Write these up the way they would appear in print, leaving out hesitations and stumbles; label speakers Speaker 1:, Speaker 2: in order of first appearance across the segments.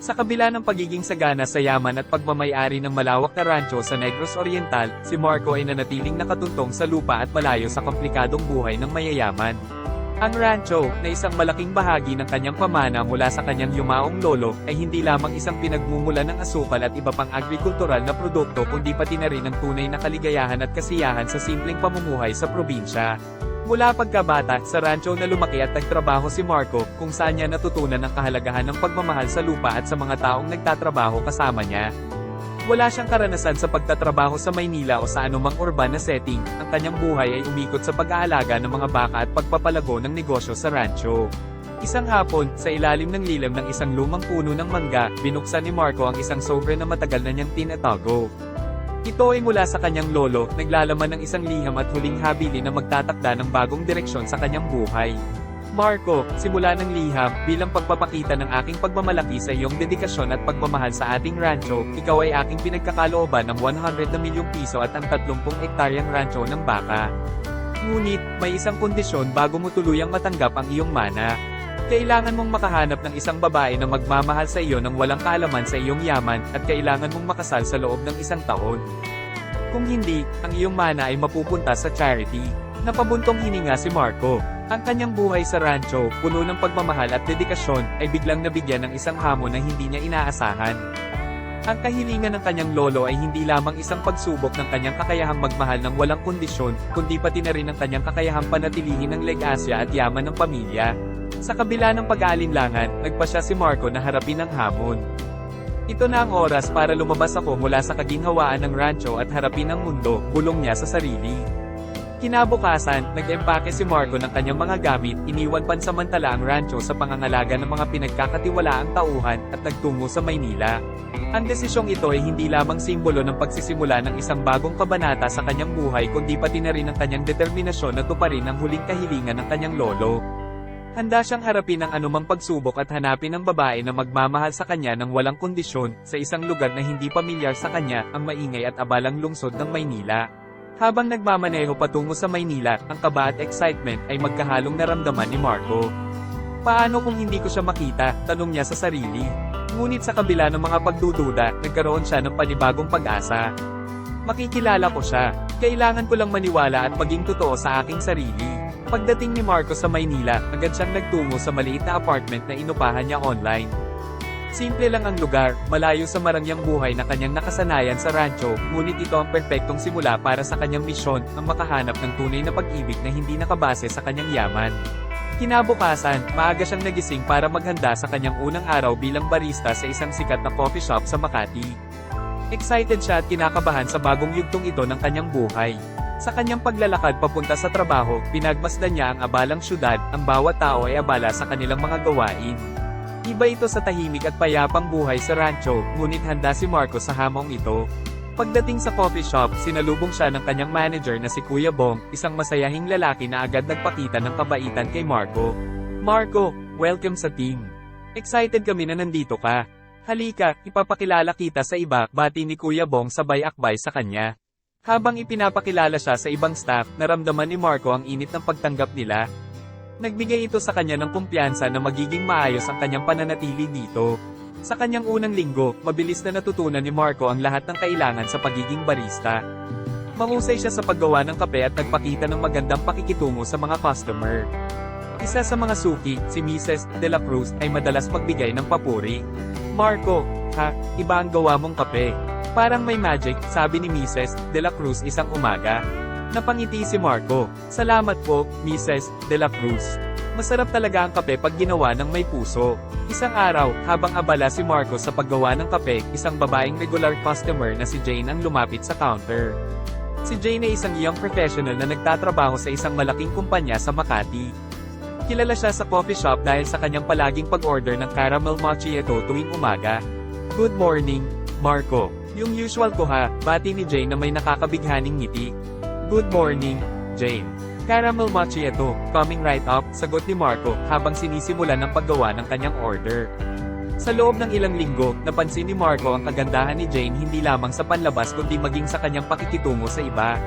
Speaker 1: Sa kabila ng pagiging sagana sa yaman at pagmamayari ng malawak na rancho sa Negros Oriental, si Marco ay nanatiling nakatuntong sa lupa at malayo sa komplikadong buhay ng mayayaman. Ang rancho, na isang malaking bahagi ng kanyang pamana mula sa kanyang yumaong lolo, ay hindi lamang isang pinagmumula ng asukal at iba pang agrikultural na produkto kundi pati na rin ang tunay na kaligayahan at kasiyahan sa simpleng pamumuhay sa probinsya. Mula pagkabata, sa rancho na lumaki at nagtrabaho si Marco, kung saan niya natutunan ang kahalagahan ng pagmamahal sa lupa at sa mga taong nagtatrabaho kasama niya. Wala siyang karanasan sa pagtatrabaho sa Maynila o sa anumang urban na setting, ang kanyang buhay ay umikot sa pag-aalaga ng mga baka at pagpapalago ng negosyo sa rancho. Isang hapon, sa ilalim ng lilim ng isang lumang puno ng mangga, binuksan ni Marco ang isang sobre na matagal na niyang tinatago. Ito ay mula sa kanyang lolo, naglalaman ng isang liham at huling habili na magtatakda ng bagong direksyon sa kanyang buhay. Marco, simula ng liham, bilang pagpapakita ng aking pagmamalaki sa iyong dedikasyon at pagmamahal sa ating rancho, ikaw ay aking pinagkakalooban ng 100 na milyong piso at ang 30 hektaryang rancho ng baka. Ngunit, may isang kondisyon bago mo tuluyang matanggap ang iyong mana. Kailangan mong makahanap ng isang babae na magmamahal sa iyo nang walang kaalaman sa iyong yaman, at kailangan mong makasal sa loob ng 1 taon. Kung hindi, ang iyong mana ay mapupunta sa charity. Napabuntong hininga si Marco. Ang kanyang buhay sa rancho, puno ng pagmamahal at dedikasyon, ay biglang nabigyan ng isang hamon na hindi niya inaasahan. Ang kahilingan ng kanyang lolo ay hindi lamang isang pagsubok ng kanyang kakayahang magmahal ng walang kondisyon, kundi pati na rin ang kanyang kakayahang panatilihin ng legasya at yaman ng pamilya. Sa kabila ng pag-aalinlangan, nagpasya si Marco na harapin ang hamon. Ito na ang oras para lumabas ako mula sa kaginhawaan ng rancho at harapin ang mundo, bulong niya sa sarili. Kinabukasan, nag-empake si Marco ng kanyang mga gamit, iniwan pansamantala ang rancho sa pangangalaga ng mga pinagkakatiwalaang tauhan, at nagtungo sa Maynila. Ang desisyong ito ay hindi lamang simbolo ng pagsisimula ng isang bagong kabanata sa kanyang buhay kundi pati na rin ang kanyang determinasyon na tuparin ang huling kahilingan ng kanyang lolo. Handa siyang harapin ang anumang pagsubok at hanapin ang babae na magmamahal sa kanya ng walang kondisyon, sa isang lugar na hindi pamilyar sa kanya, ang maingay at abalang lungsod ng Maynila. Habang nagmamaneho patungo sa Maynila, ang kaba at excitement ay magkahalong naramdaman ni Marco. Paano kung hindi ko siya makita? Tanong niya sa sarili. Ngunit sa kabila ng mga pagdududa, nagkaroon siya ng panibagong pag-asa. Makikilala ko siya. Kailangan ko lang maniwala at maging totoo sa aking sarili. Pagdating ni Marco sa Maynila, agad siyang nagtungo sa maliit na apartment na inupahan niya online. Simple lang ang lugar, malayo sa marangyang buhay na kanyang nakasanayan sa rancho, ngunit ito ang perpektong simula para sa kanyang misyon, ang makahanap ng tunay na pag-ibig na hindi nakabase sa kanyang yaman. Kinabukasan, maaga siyang nagising para maghanda sa kanyang unang araw bilang barista sa isang sikat na coffee shop sa Makati. Excited siya at kinakabahan sa bagong yugtong ito ng kanyang buhay. Sa kanyang paglalakad papunta sa trabaho, pinagmasdan niya ang abalang syudad, ang bawat tao ay abala sa kanilang mga gawain. Iba ito sa tahimik at payapang buhay sa rancho, ngunit handa si Marco sa hamong ito. Pagdating sa coffee shop, sinalubong siya ng kanyang manager na si Kuya Bong, isang masayahing lalaki na agad nagpakita ng kabaitan kay Marco. Marco, welcome sa team. Excited kami na nandito ka. Halika, ipapakilala kita sa iba, bati ni Kuya Bong sabay akbay sa kanya. Habang ipinapakilala siya sa ibang staff, naramdaman ni Marco ang init ng pagtanggap nila. Nagbigay ito sa kanya ng kumpiyansa na magiging maayos ang kanyang pananatili dito. Sa kanyang unang linggo, mabilis na natutunan ni Marco ang lahat ng kailangan sa pagiging barista. Mahusay siya sa paggawa ng kape at nagpakita ng magandang pakikitungo sa mga customer. Isa sa mga suki, si Mrs. De La Cruz, ay madalas magbigay ng papuri. Marco, iba ang gawa mong kape. Parang may magic, sabi ni Mrs. De La Cruz isang umaga. Napangiti si Marco. Salamat po, Mrs. De La Cruz. Masarap talaga ang kape pag ginawa ng may puso. Isang araw, habang abala si Marco sa paggawa ng kape, isang babaeng regular customer na si Jane ang lumapit sa counter. Si Jane ay isang young professional na nagtatrabaho sa isang malaking kumpanya sa Makati. Kilala siya sa coffee shop dahil sa kanyang palaging pag-order ng caramel macchiato tuwing umaga. Good morning, Marco. Yung usual ko bati ni Jane na may nakakabighaning ngiti. Good morning, Jane. Caramel macchiato, coming right up, sagot ni Marco, habang sinisimulan ng paggawa ng kanyang order. Sa loob ng ilang linggo, napansin ni Marco ang kagandahan ni Jane hindi lamang sa panlabas kundi maging sa kanyang pakikitungo sa iba.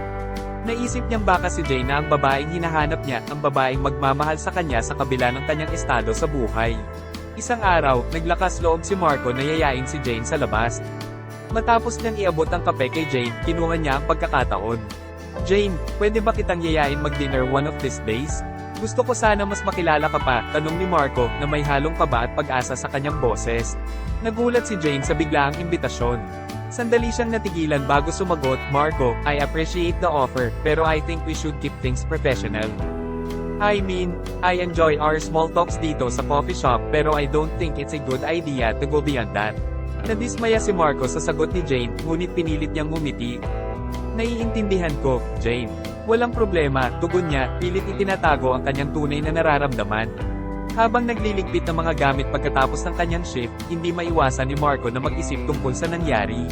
Speaker 1: Naisip niyang baka si Jane na ang babaeng hinahanap niya, ang babaeng magmamahal sa kanya sa kabila ng kanyang estado sa buhay. Isang araw, naglakas loob si Marco na yayain si Jane sa labas. Matapos niyang iabot ang kape kay Jane, kinuha niya ang pagkakataon. Jane, pwede ba kitang yayain mag-dinner one of these days? Gusto ko sana mas makilala ka pa, tanong ni Marco na may halong kaba at pag-asa sa kanyang boses. Nagulat si Jane sa biglaang imbitasyon. Sandali siyang natigilan bago sumagot, Marco, I appreciate the offer, pero I think we should keep things professional. I mean, I enjoy our small talks dito sa coffee shop pero I don't think it's a good idea to go beyond that. Nadismaya si Marco sa sagot ni Jane, ngunit pinilit niyang ngumiti. Naiintindihan ko, Jane. Walang problema, tugon niya, pilit itinatago ang kanyang tunay na nararamdaman. Habang nagliligpit ng mga gamit pagkatapos ng kanyang shift, hindi maiwasan ni Marco na mag-isip tungkol sa nangyari.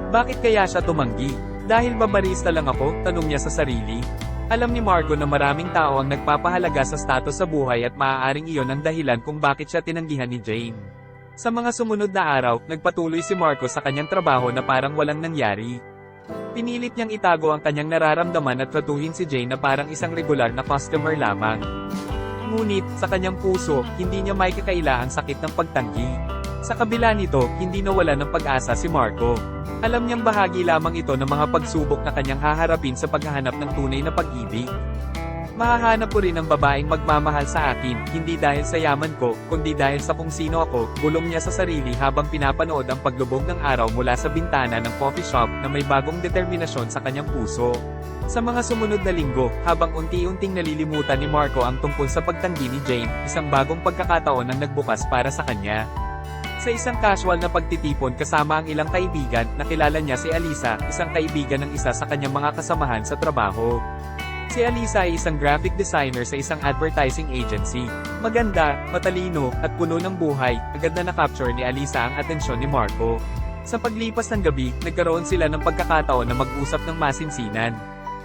Speaker 1: Bakit kaya siya tumanggi? Dahil ba barista lang ako, tanong niya sa sarili. Alam ni Marco na maraming tao ang nagpapahalaga sa status sa buhay at maaaring iyon ang dahilan kung bakit siya tinanggihan ni Jane. Sa mga sumunod na araw, nagpatuloy si Marco sa kanyang trabaho na parang walang nangyari. Pinilit niyang itago ang kanyang nararamdaman at tratuhin si Jane na parang isang regular na customer lamang. Ngunit, sa kanyang puso, hindi niya maikakaila ang sakit ng pagtanggi. Sa kabila nito, hindi nawala ng pag-asa si Marco. Alam niyang bahagi lamang ito ng mga pagsubok na kanyang haharapin sa paghahanap ng tunay na pag-ibig. Mahahanap ko rin ang babaeng magmamahal sa akin, hindi dahil sa yaman ko, kundi dahil sa kung sino ako, bulong niya sa sarili habang pinapanood ang paglubog ng araw mula sa bintana ng coffee shop na may bagong determinasyon sa kanyang puso. Sa mga sumunod na linggo, habang unti-unting nalilimutan ni Marco ang tungkol sa pagtanggi ni Jane, isang bagong pagkakataon ang nagbukas para sa kanya. Sa isang casual na pagtitipon kasama ang ilang kaibigan, nakilala niya si Alisa, isang kaibigan ng isa sa kanyang mga kasamahan sa trabaho. Si Alisa ay isang graphic designer sa isang advertising agency. Maganda, matalino, at puno ng buhay, agad na nakapture ni Alisa ang atensyon ni Marco. Sa paglipas ng gabi, nagkaroon sila ng pagkakataon na mag-usap ng masinsinan.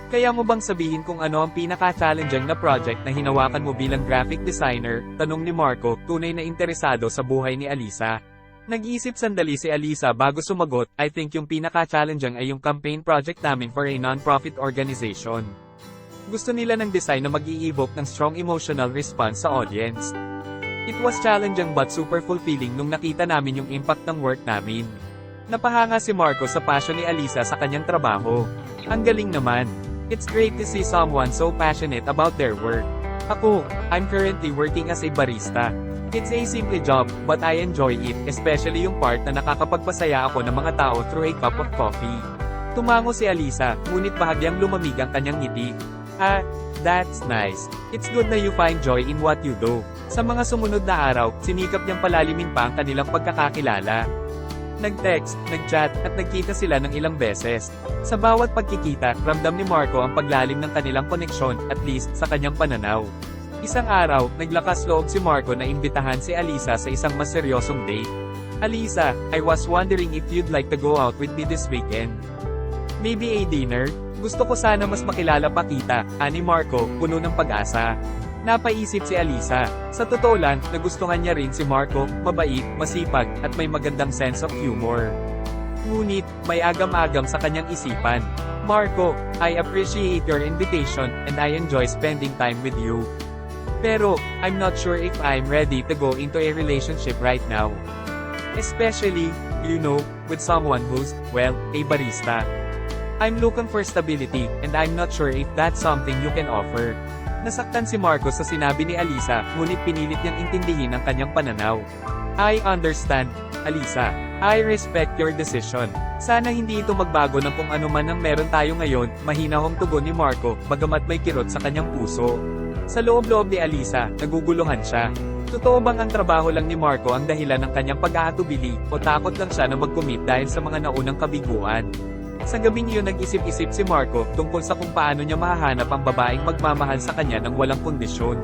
Speaker 1: Kaya mo bang sabihin kung ano ang pinaka-challenging na project na hinawakan mo bilang graphic designer? Tanong ni Marco, tunay na interesado sa buhay ni Alisa. Nag-iisip sandali si Alisa bago sumagot, I think yung pinaka-challenging ay yung campaign project namin for a non-profit organization. Gusto nila ng design na mag-i-evoke ng strong emotional response sa audience. It was challenging but super fulfilling nung nakita namin yung impact ng work namin. Napahanga si Marco sa passion ni Alisa sa kanyang trabaho. Ang galing naman. It's great to see someone so passionate about their work. Ako, I'm currently working as a barista. It's a simple job, but I enjoy it, especially yung part na nakakapagpasaya ako ng mga tao through a cup of coffee. Tumango si Alisa, ngunit bahagyang lumamig ang kanyang ngiti. Ah, that's nice. It's good na you find joy in what you do. Sa mga sumunod na araw, sinikap niyang palalimin pa ang kanilang pagkakakilala. Nag-text, nag-chat, at nagkita sila ng ilang beses. Sa bawat pagkikita, ramdam ni Marco ang paglalim ng kanilang koneksyon, at least, sa kanyang pananaw. Isang araw, naglakas loob si Marco na imbitahan si Alisa sa isang mas seryosong date. Alisa, I was wondering if you'd like to go out with me this weekend. Maybe a dinner? Gusto ko sana mas makilala pa kita, ani Marco, puno ng pag-asa. Napaisip si Alisa. Sa totoo lang, nagustuhan niya rin si Marco, mabait, masipag, at may magandang sense of humor. Ngunit, may agam-agam sa kanyang isipan. Marco, I appreciate your invitation, and I enjoy spending time with you. Pero, I'm not sure if I'm ready to go into a relationship right now. Especially, you know, with someone who's, well, a barista. I'm looking for stability, and I'm not sure if that's something you can offer. Nasaktan si Marco sa sinabi ni Alisa, ngunit pinilit niyang intindihin ang kanyang pananaw. I understand, Alisa. I respect your decision. Sana hindi ito magbago ng kung ano man ang meron tayo ngayon, mahinahong tugon ni Marco, bagamat may kirot sa kanyang puso. Sa loob-loob ni Alisa, naguguluhan siya. Totoo bang ang trabaho lang ni Marco ang dahilan ng kanyang pag-aatubili, o takot lang siya na mag-commit dahil sa mga naunang kabiguan? Sa gabing iyon nag-isip-isip si Marco tungkol sa kung paano niya mahahanap ang babaeng magmamahal sa kanya ng walang kondisyon.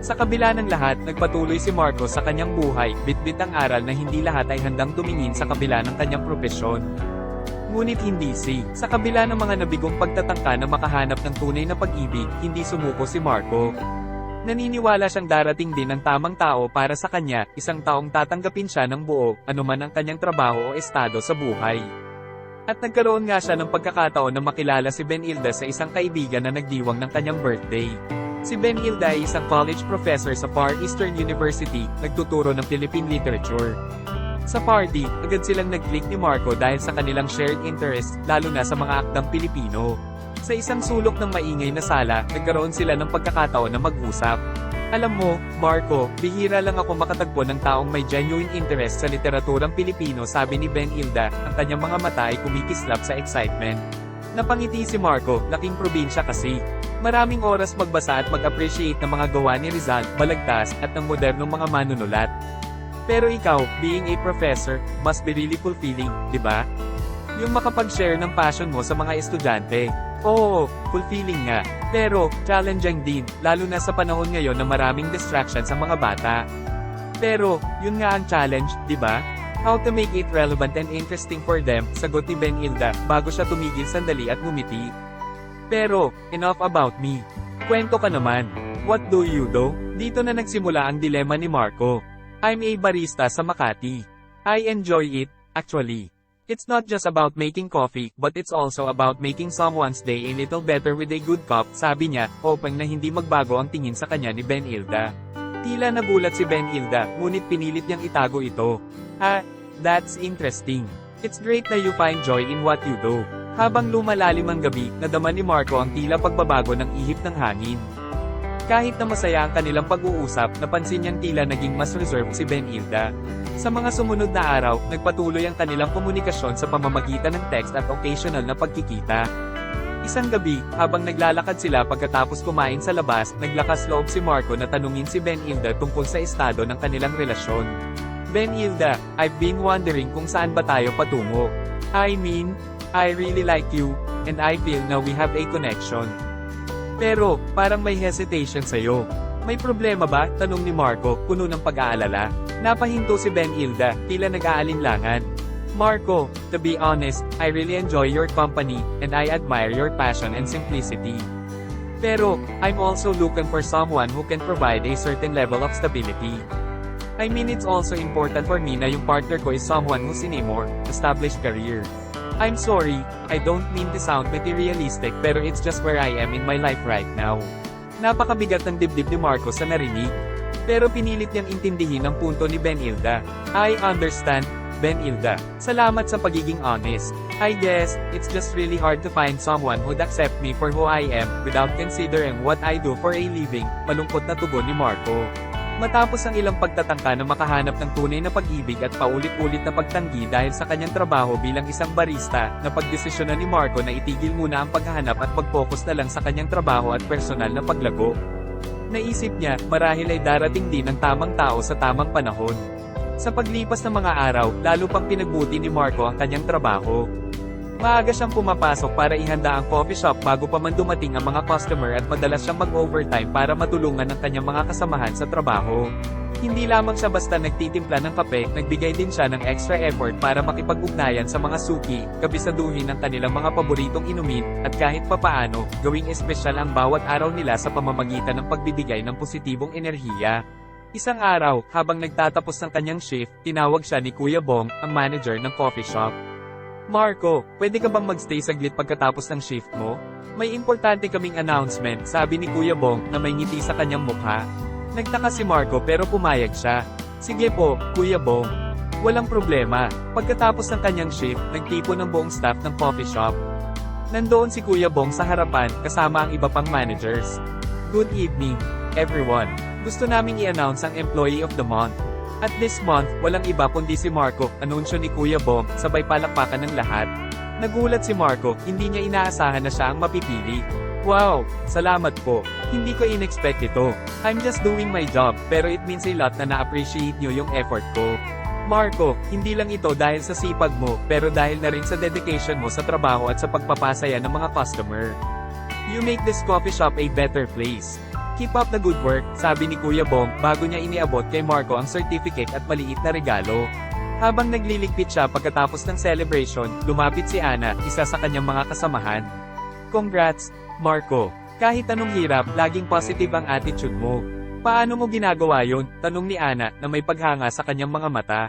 Speaker 1: Sa kabila ng lahat, nagpatuloy si Marco sa kanyang buhay, bitbit ang aral na hindi lahat ay handang tumingin sa kabila ng kanyang propesyon. Ngunit hindi sa kabila ng mga nabigong pagtatangka na makahanap ng tunay na pag-ibig, hindi sumuko si Marco. Naniniwala siyang darating din ang tamang tao para sa kanya, isang taong tatanggapin siya ng buo, anuman ang kanyang trabaho o estado sa buhay. At nagkaroon nga siya ng pagkakataon na makilala si Benilda sa isang kaibigan na nagdiwang ng kanyang birthday. Si Benilda ay isang college professor sa Far Eastern University, nagtuturo ng Philippine literature. Sa party, agad silang nag-click ni Marco dahil sa kanilang shared interest, lalo na sa mga akdang Pilipino. Sa isang sulok ng maingay na sala, nagkaroon sila ng pagkakataon na mag-usap. Alam mo, Marco, bihira lang ako makatagpo ng taong may genuine interest sa literaturang Pilipino, sabi ni Benilda, ang kanyang mga mata ay kumikislap sa excitement. Napangiti si Marco, laking probinsya kasi. Maraming oras magbasa at mag-appreciate ng mga gawa ni Rizal, Balagtas, at ng modernong mga manunulat. Pero ikaw, being a professor, must be really fulfilling, di ba? Yung makapag-share ng passion mo sa mga estudyante. Oo, fulfilling nga. Pero, challenging din, lalo na sa panahon ngayon na maraming distractions sa mga bata. Pero, yun nga ang challenge, di ba? How to make it relevant and interesting for them, sagot ni Benilda, bago siya tumigil sandali at ngumiti. Pero, enough about me. Kwento ka naman. What do you do? Dito na nagsimula ang dilema ni Marco. I'm a barista sa Makati. I enjoy it, actually. It's not just about making coffee, but it's also about making someone's day a little better with a good cup, sabi niya, hoping na hindi magbago ang tingin sa kanya ni Benilda. Tila nagulat si Benilda, ngunit pinilit niyang itago ito. That's interesting. It's great na you find joy in what you do. Habang lumalalim ang gabi, nadama ni Marco ang tila pagbabago ng ihip ng hangin. Kahit na masaya ang kanilang pag-uusap, napansin niyang tila naging mas reserved si Benilda. Sa mga sumunod na araw, nagpatuloy ang kanilang komunikasyon sa pamamagitan ng text at occasional na pagkikita. Isang gabi, habang naglalakad sila pagkatapos kumain sa labas, naglakas loob si Marco na tanungin si Benilda tungkol sa estado ng kanilang relasyon. Benilda, I've been wondering kung saan ba tayo patungo. I mean, I really like you, and I feel now we have a connection. Pero, parang may hesitation sa'yo. May problema ba? Tanong ni Marco, puno ng pag-aalala. Napahinto si Benilda, tila nag-aalinlangan. Marco, to be honest, I really enjoy your company, and I admire your passion and simplicity. Pero, I'm also looking for someone who can provide a certain level of stability. I mean, it's also important for me na yung partner ko is someone who's in a more established career. I'm sorry, I don't mean to sound materialistic pero it's just where I am in my life right now. Napakabigat ng dibdib ni Marco sa narinig. Pero pinilit niyang intindihin ang punto ni Benilda. I understand, Benilda. Salamat sa pagiging honest. I guess, it's just really hard to find someone who'd accept me for who I am, without considering what I do for a living, malungkot na tugon ni Marco. Matapos ang ilang pagtatangka na makahanap ng tunay na pag-ibig at paulit-ulit na pagtanggi dahil sa kanyang trabaho bilang isang barista, napagdesisyonan ni Marco na itigil muna ang paghahanap at mag-focus na lang sa kanyang trabaho at personal na paglago. Naisip niya, marahil ay darating din ang tamang tao sa tamang panahon. Sa paglipas ng mga araw, lalo pang pinagbuti ni Marco ang kanyang trabaho. Maaga siyang pumapasok para ihanda ang coffee shop bago pa man dumating ang mga customer at madalas siyang mag-overtime para matulungan ang kanyang mga kasamahan sa trabaho. Hindi lamang siya basta nagtitimpla ng kape, nagbigay din siya ng extra effort para makipag-ugnayan sa mga suki, kabisaduhin ang kanilang mga paboritong inumin, at kahit papaano, gawing espesyal ang bawat araw nila sa pamamagitan ng pagbibigay ng positibong enerhiya. Isang araw, habang nagtatapos ng kanyang shift, tinawag siya ni Kuya Bong, ang manager ng coffee shop. Marco, pwede ka bang magstay saglit pagkatapos ng shift mo? May importante kaming announcement, sabi ni Kuya Bong na may ngiti sa kanyang mukha. Nagtaka si Marco pero pumayag siya. Sige po, Kuya Bong. Walang problema. Pagkatapos ng kanyang shift, nagtipon ng buong staff ng coffee shop. Nandoon si Kuya Bong sa harapan kasama ang iba pang managers. Good evening, everyone. Gusto naming i-announce ang Employee of the Month. At this month, walang iba kundi si Marco, anunsyo ni Kuya Bong, sabay palakpakan ng lahat. Nagulat si Marco, hindi niya inaasahan na siya ang mapipili. Wow, salamat po. Hindi ko in-expect ito. I'm just doing my job, pero it means a lot na na-appreciate niyo yung effort ko. Marco, hindi lang ito dahil sa sipag mo, pero dahil na rin sa dedication mo sa trabaho at sa pagpapasaya ng mga customer. You make this coffee shop a better place. Keep up the good work, sabi ni Kuya Bong bago niya iniabot kay Marco ang certificate at maliit na regalo. Habang nagliligpit siya pagkatapos ng celebration, lumapit si Ana, isa sa kanyang mga kasamahan. Congrats, Marco. Kahit anong hirap, laging positive ang attitude mo. Paano mo ginagawa yon? Tanong ni Ana na may paghanga sa kanyang mga mata.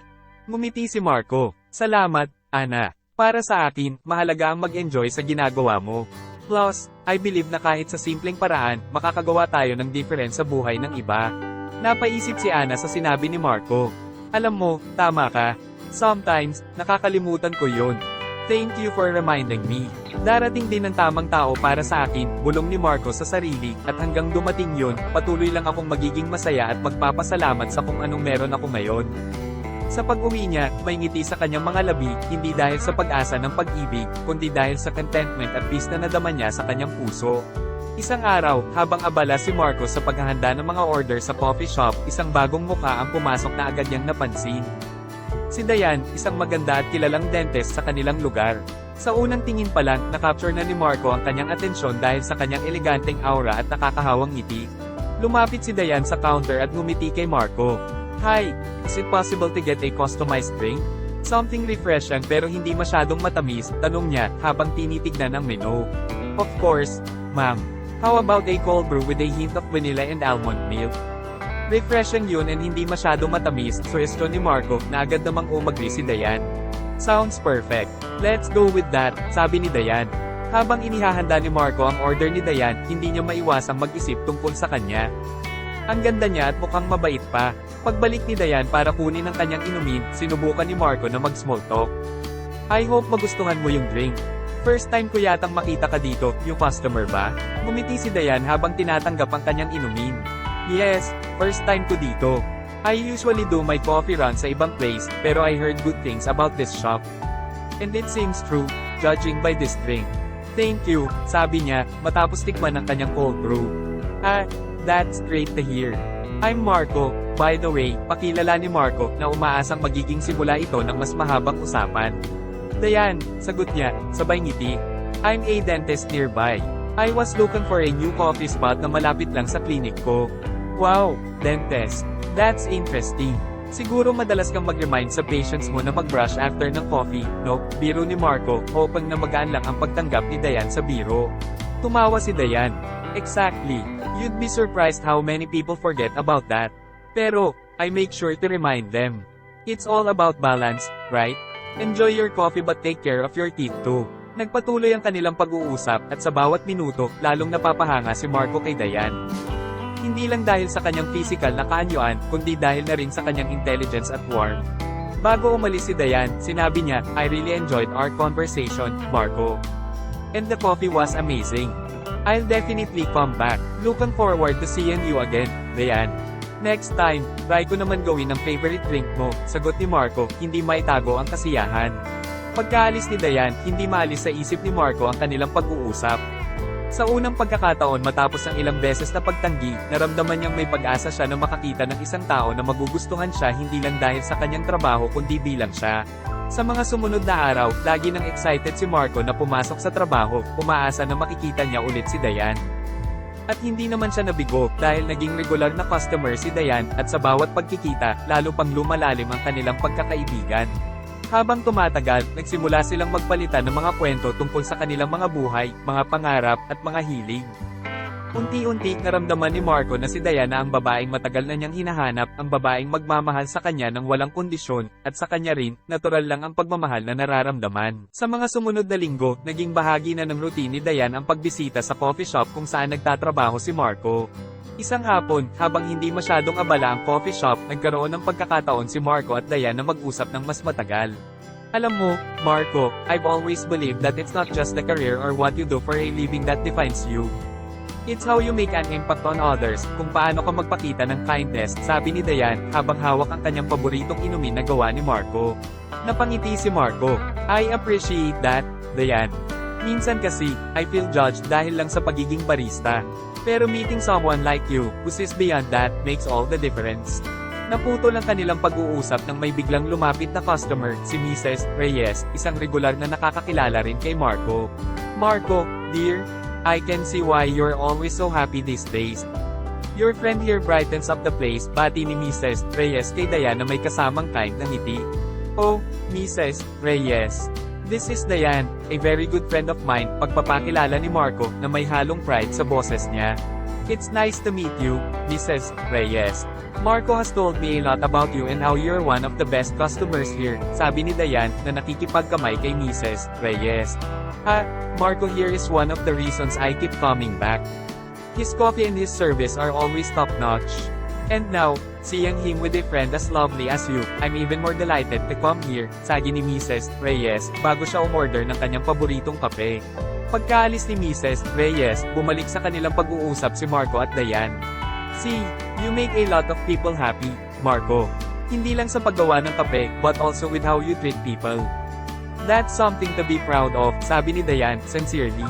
Speaker 1: Ngumiti si Marco. Salamat, Ana. Para sa akin, mahalaga ang mag-enjoy sa ginagawa mo. Plus, I believe na kahit sa simpleng paraan, makakagawa tayo ng difference sa buhay ng iba. Napaisip si Ana sa sinabi ni Marco. Alam mo, tama ka. Sometimes, nakakalimutan ko yun. Thank you for reminding me. Darating din ang tamang tao para sa akin, bulong ni Marco sa sarili, at hanggang dumating yun, patuloy lang akong magiging masaya at magpapasalamat sa kung anong meron ako ngayon. Sa pag-uwi niya, may ngiti sa kanyang mga labi, hindi dahil sa pag-asa ng pag-ibig, kundi dahil sa contentment at peace na nadama niya sa kanyang puso. Isang araw, habang abala si Marco sa paghahanda ng mga order sa coffee shop, isang bagong mukha ang pumasok na agad niyang napansin. Si Dayan, isang maganda at kilalang dentist sa kanilang lugar. Sa unang tingin pa lang, nakapture na ni Marco ang kanyang atensyon dahil sa kanyang eleganteng aura at nakakahawang ngiti. Lumapit si Dayan sa counter at ngumiti kay Marco. Hi, is it possible to get a customized drink? Something refreshing pero hindi masyadong matamis, tanong niya, habang tinitignan ang menu. Of course, ma'am. How about a cold brew with a hint of vanilla and almond milk? Refreshing yun and hindi masyadong matamis, suwestyon ni Marco, na agad namang umagri si Dayan. Sounds perfect. Let's go with that, sabi ni Dayan. Habang inihahanda ni Marco ang order ni Dayan, hindi niya maiwasang mag-isip tungkol sa kanya. Ang ganda niya at mukhang mabait pa. Pagbalik ni Dayan para kunin ang kanyang inumin, sinubukan ni Marco na mag-small talk. I hope magustuhan mo yung drink. First time ko yatang makita ka dito, yung customer ba? Ngumiti si Dayan habang tinatanggap ang kanyang inumin. Yes, first time ko dito. I usually do my coffee run sa ibang place, pero I heard good things about this shop. And it seems true, judging by this drink. Thank you, sabi niya, matapos tikman ang kanyang cold brew. That's great to hear. I'm Marco. By the way, pakilala ni Marco na umaasang magiging simula ito ng mas mahabang usapan. Dayan, sagot niya, sabay ngiti. I'm a dentist nearby. I was looking for a new coffee spot na malapit lang sa klinik ko. Wow, dentist. That's interesting. Siguro madalas kang mag-remind sa patients mo na mag-brush after ng coffee, no? Biro ni Marco, hoping na magaan lang ang pagtanggap ni Dayan sa biro. Tumawa si Dayan. Exactly. You'd be surprised how many people forget about that. Pero, I make sure to remind them. It's all about balance, right? Enjoy your coffee but take care of your teeth too. Nagpatuloy ang kanilang pag-uusap at sa bawat minuto, lalong napapahanga si Marco kay Dayan. Hindi lang dahil sa kanyang physical na kaanyuan, kundi dahil na rin sa kanyang intelligence at warmth. Bago umalis si Dayan, sinabi niya, I really enjoyed our conversation, Marco. And the coffee was amazing. I'll definitely come back. Looking forward to seeing you again, Dayan. Next time, try ko naman gawin ang favorite drink mo, sagot ni Marco, hindi maitago ang kasiyahan. Pagkaalis ni Dayan, hindi maalis sa isip ni Marco ang kanilang pag-uusap. Sa unang pagkakataon matapos ang ilang beses na pagtanggi, naramdaman niyang may pag-asa siya na makakita ng isang tao na magugustuhan siya hindi lang dahil sa kanyang trabaho kundi bilang siya. Sa mga sumunod na araw, lagi nang excited si Marco na pumasok sa trabaho, umaasa na makikita niya ulit si Dayan. At hindi naman siya nabigo, dahil naging regular na customer si Dayan, at sa bawat pagkikita, lalo pang lumalalim ang kanilang pagkakaibigan. Habang tumatagal, nagsimula silang magpalitan ng mga kwento tungkol sa kanilang mga buhay, mga pangarap, at mga hilig. Unti-unti, naramdaman ni Marco na si Dayan na ang babaeng matagal na niyang hinahanap, ang babaeng magmamahal sa kanya ng walang kondisyon, at sa kanya rin, natural lang ang pagmamahal na nararamdaman. Sa mga sumunod na linggo, naging bahagi na ng routine ni Dayan ang pagbisita sa coffee shop kung saan nagtatrabaho si Marco. Isang hapon, habang hindi masyadong abala ang coffee shop, nagkaroon ng pagkakataon si Marco at Dayan na mag-usap ng mas matagal. Alam mo, Marco, I've always believed that it's not just the career or what you do for a living that defines you. It's how you make an impact on others, kung paano ka magpakita ng kindness, sabi ni Dayan, habang hawak ang kanyang paboritong inumin na gawa ni Marco. Napangiti si Marco. I appreciate that, Dayan. Minsan kasi, I feel judged dahil lang sa pagiging barista. Pero meeting someone like you, who sees beyond that, makes all the difference. Naputol ang kanilang pag-uusap nang may biglang lumapit na customer, si Mrs. Reyes, isang regular na nakakakilala rin kay Marco. Marco, dear, I can see why you're always so happy these days. Your friend here brightens up the place, bati ni Mrs. Reyes kay Dayan na may kasamang kind na ngiti. Oh, Mrs. Reyes. This is Dayan, a very good friend of mine, pagpapakilala ni Marco na may halong pride sa boses niya. It's nice to meet you, Mrs. Reyes. Marco has told me a lot about you and how you're one of the best customers here, sabi ni Dayan na nakikipagkamay kay Mrs. Reyes. Marco here is one of the reasons I keep coming back. His coffee and his service are always top-notch. And now, seeing him with a friend as lovely as you, I'm even more delighted to come here, sabi ni Mrs. Reyes, bago siya umorder ng kanyang paboritong kape. Pagkaalis ni Mrs. Reyes, bumalik sa kanilang pag-uusap si Marco at Diane. See, you make a lot of people happy, Marco. Hindi lang sa paggawa ng kape, but also with how you treat people. That's something to be proud of, sabi ni Diane, sincerely.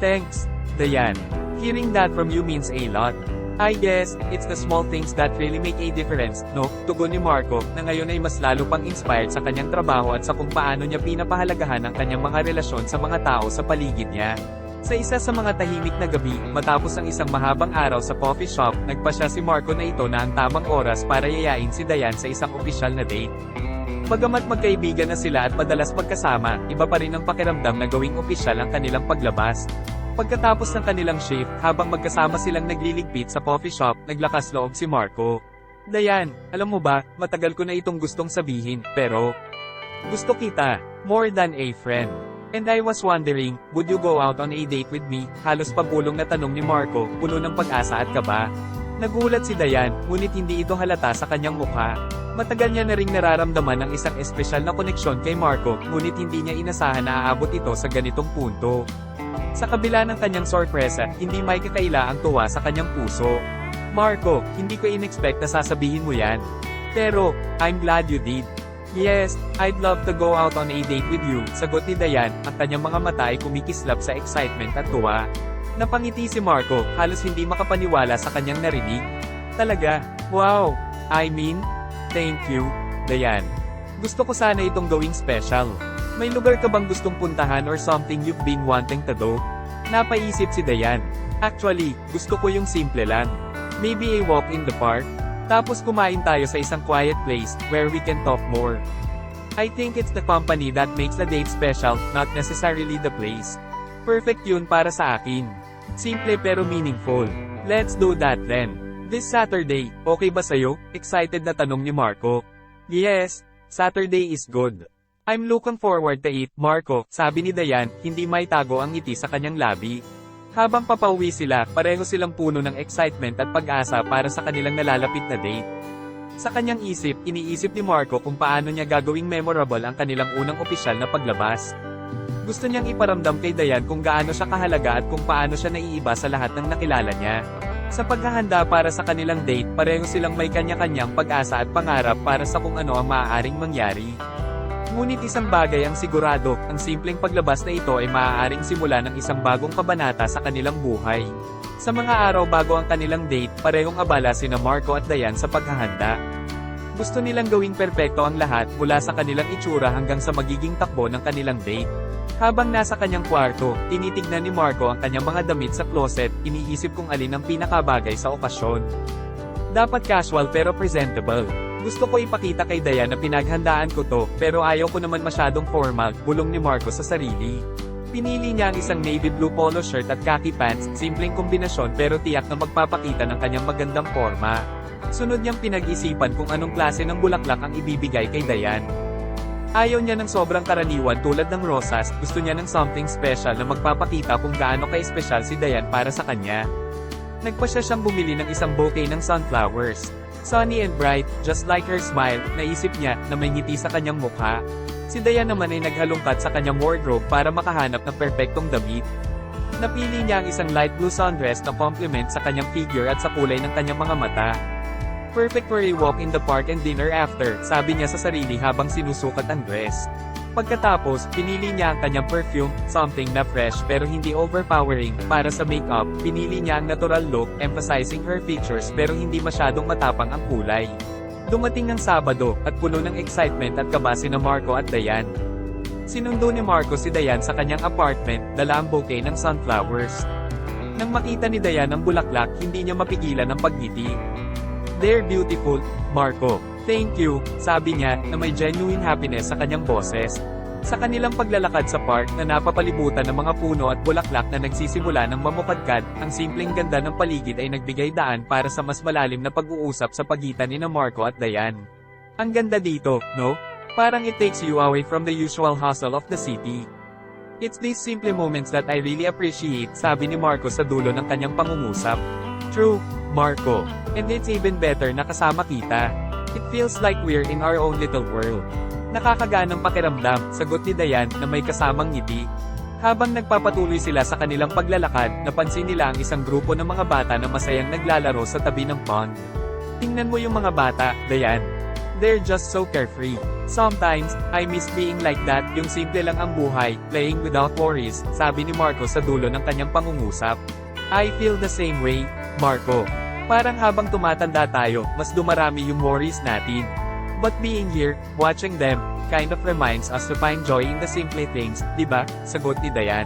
Speaker 1: Thanks, Diane. Hearing that from you means a lot. I guess, it's the small things that really make a difference, no? Tugon ni Marco, na ngayon ay mas lalo pang inspired sa kanyang trabaho at sa kung paano niya pinapahalagahan ang kanyang mga relasyon sa mga tao sa paligid niya. Sa isa sa mga tahimik na gabi, matapos ang isang mahabang araw sa coffee shop, nagpasya si Marco na ito na ang tamang oras para yayain si Diane sa isang opisyal na date. Bagamat magkaibigan na sila at madalas magkasama, iba pa rin ang pakiramdam na gawing opisyal ang kanilang paglabas. Pagkatapos ng kanilang shift, habang magkasama silang nagliligpit sa coffee shop, naglakas loob si Marco. Diane, alam mo ba, matagal ko na itong gustong sabihin, pero gusto kita, more than a friend. And I was wondering, would you go out on a date with me? Halos pabulong na tanong ni Marco, puno ng pag-asa at kaba. Nagulat si Diane, ngunit hindi ito halata sa kanyang mukha. Matagal niya na ring nararamdaman ang isang espesyal na koneksyon kay Marco, ngunit hindi niya inasahan na aabot ito sa ganitong punto. Sa kabila ng kanyang sorpresa, hindi may kakaila ang tuwa sa kanyang puso. Marco, hindi ko in-expect na sasabihin mo yan. Pero, I'm glad you did. Yes, I'd love to go out on a date with you, sagot ni Diane, ang kanyang mga mata ay kumikislap sa excitement at tuwa. Napangiti si Marco, halos hindi makapaniwala sa kanyang narinig. Talaga, wow, I mean, thank you, Diane. Gusto ko sana itong gawing special. May lugar ka bang gustong puntahan or something you've been wanting to do? Napaisip si Diane. Actually, gusto ko yung simple lang. Maybe a walk in the park. Tapos kumain tayo sa isang quiet place, where we can talk more. I think it's the company that makes the date special, not necessarily the place. Perfect yun para sa akin. Simple pero meaningful. Let's do that then. This Saturday, okay ba sa'yo? Excited na tanong ni Marco. Yes, Saturday is good. I'm looking forward to it, Marco, sabi ni Diane, hindi maitago ang ngiti sa kanyang labi. Habang papauwi sila, pareho silang puno ng excitement at pag-asa para sa kanilang nalalapit na date. Sa kanyang isip, iniisip ni Marco kung paano niya gagawing memorable ang kanilang unang opisyal na paglabas. Gusto niyang iparamdam kay Diane kung gaano siya kahalaga at kung paano siya naiiba sa lahat ng nakilala niya. Sa paghahanda para sa kanilang date, pareho silang may kanya-kanyang pag-asa at pangarap para sa kung ano ang maaaring mangyari. Ngunit isang bagay ang sigurado, ang simpleng paglabas na ito ay maaaring simula ng isang bagong kabanata sa kanilang buhay. Sa mga araw bago ang kanilang date, parehong abala sina Marco at Diane sa paghahanda. Gusto nilang gawing perpekto ang lahat mula sa kanilang itsura hanggang sa magiging takbo ng kanilang date. Habang nasa kanyang kwarto, tinitignan ni Marco ang kanyang mga damit sa closet, iniisip kung alin ang pinakabagay sa okasyon. Dapat casual pero presentable. Gusto ko ipakita kay Diane na pinaghandaan ko to, pero ayaw ko naman masyadong formal, bulong ni Marco sa sarili. Pinili niya ang isang navy blue polo shirt at khaki pants, simpleng kombinasyon pero tiyak na magpapakita ng kanyang magandang forma. Sunod niyang pinag-isipan kung anong klase ng bulaklak ang ibibigay kay Diane. Ayaw niya ng sobrang karaniwan tulad ng rosas, gusto niya ng something special na magpapakita kung gaano ka-espesyal si Diane para sa kanya. Nagpasya siyang bumili ng isang bouquet ng sunflowers. Sunny and bright, just like her smile, naisip niya na may ngiti sa kanyang mukha. Si Diane naman ay naghalungkat sa kanyang wardrobe para makahanap ng perpektong damit. Napili niya ang isang light blue sundress na complement sa kanyang figure at sa kulay ng kanyang mga mata. Perfect for a walk in the park and dinner after, sabi niya sa sarili habang sinusukat ang dress. Pagkatapos, pinili niya ang kanyang perfume, something na fresh pero hindi overpowering. Para sa makeup, pinili niya ang natural look, emphasizing her features pero hindi masyadong matapang ang kulay. Dumating ng Sabado, at puno ng excitement at kaba sina Marco at Diane. Sinundo ni Marco si Diane sa kanyang apartment, dala ang bouquet ng sunflowers. Nang makita ni Diane ang bulaklak, hindi niya mapigilan ang pagngiti. They're beautiful, Marco. Thank you, sabi niya, na may genuine happiness sa kanyang boses. Sa kanilang paglalakad sa park na napapalibutan ng mga puno at bulaklak na nagsisimula ng mamukadkad, ang simpleng ganda ng paligid ay nagbigay daan para sa mas malalim na pag-uusap sa pagitan ni Marco at Diane. Ang ganda dito, no? Parang it takes you away from the usual hustle of the city. It's these simple moments that I really appreciate, sabi ni Marco sa dulo ng kanyang pangungusap. True, Marco. And it's even better na kasama kita. It feels like we're in our own little world. Nakakaganang pakiramdam, sagot ni Dayan na may kasamang ngiti. Habang nagpapatuloy sila sa kanilang paglalakad, napansin nila ang isang grupo ng mga bata na masayang naglalaro sa tabi ng pond. Tingnan mo yung mga bata, Dayan. They're just so carefree. Sometimes, I miss being like that, yung simple lang ang buhay, playing without worries, sabi ni Marco sa dulo ng kanyang pangungusap. I feel the same way, Marco. Parang habang tumatanda tayo, mas dumarami yung worries natin. But being here, watching them, kind of reminds us to find joy in the simple things, diba? Sagot ni Dayan.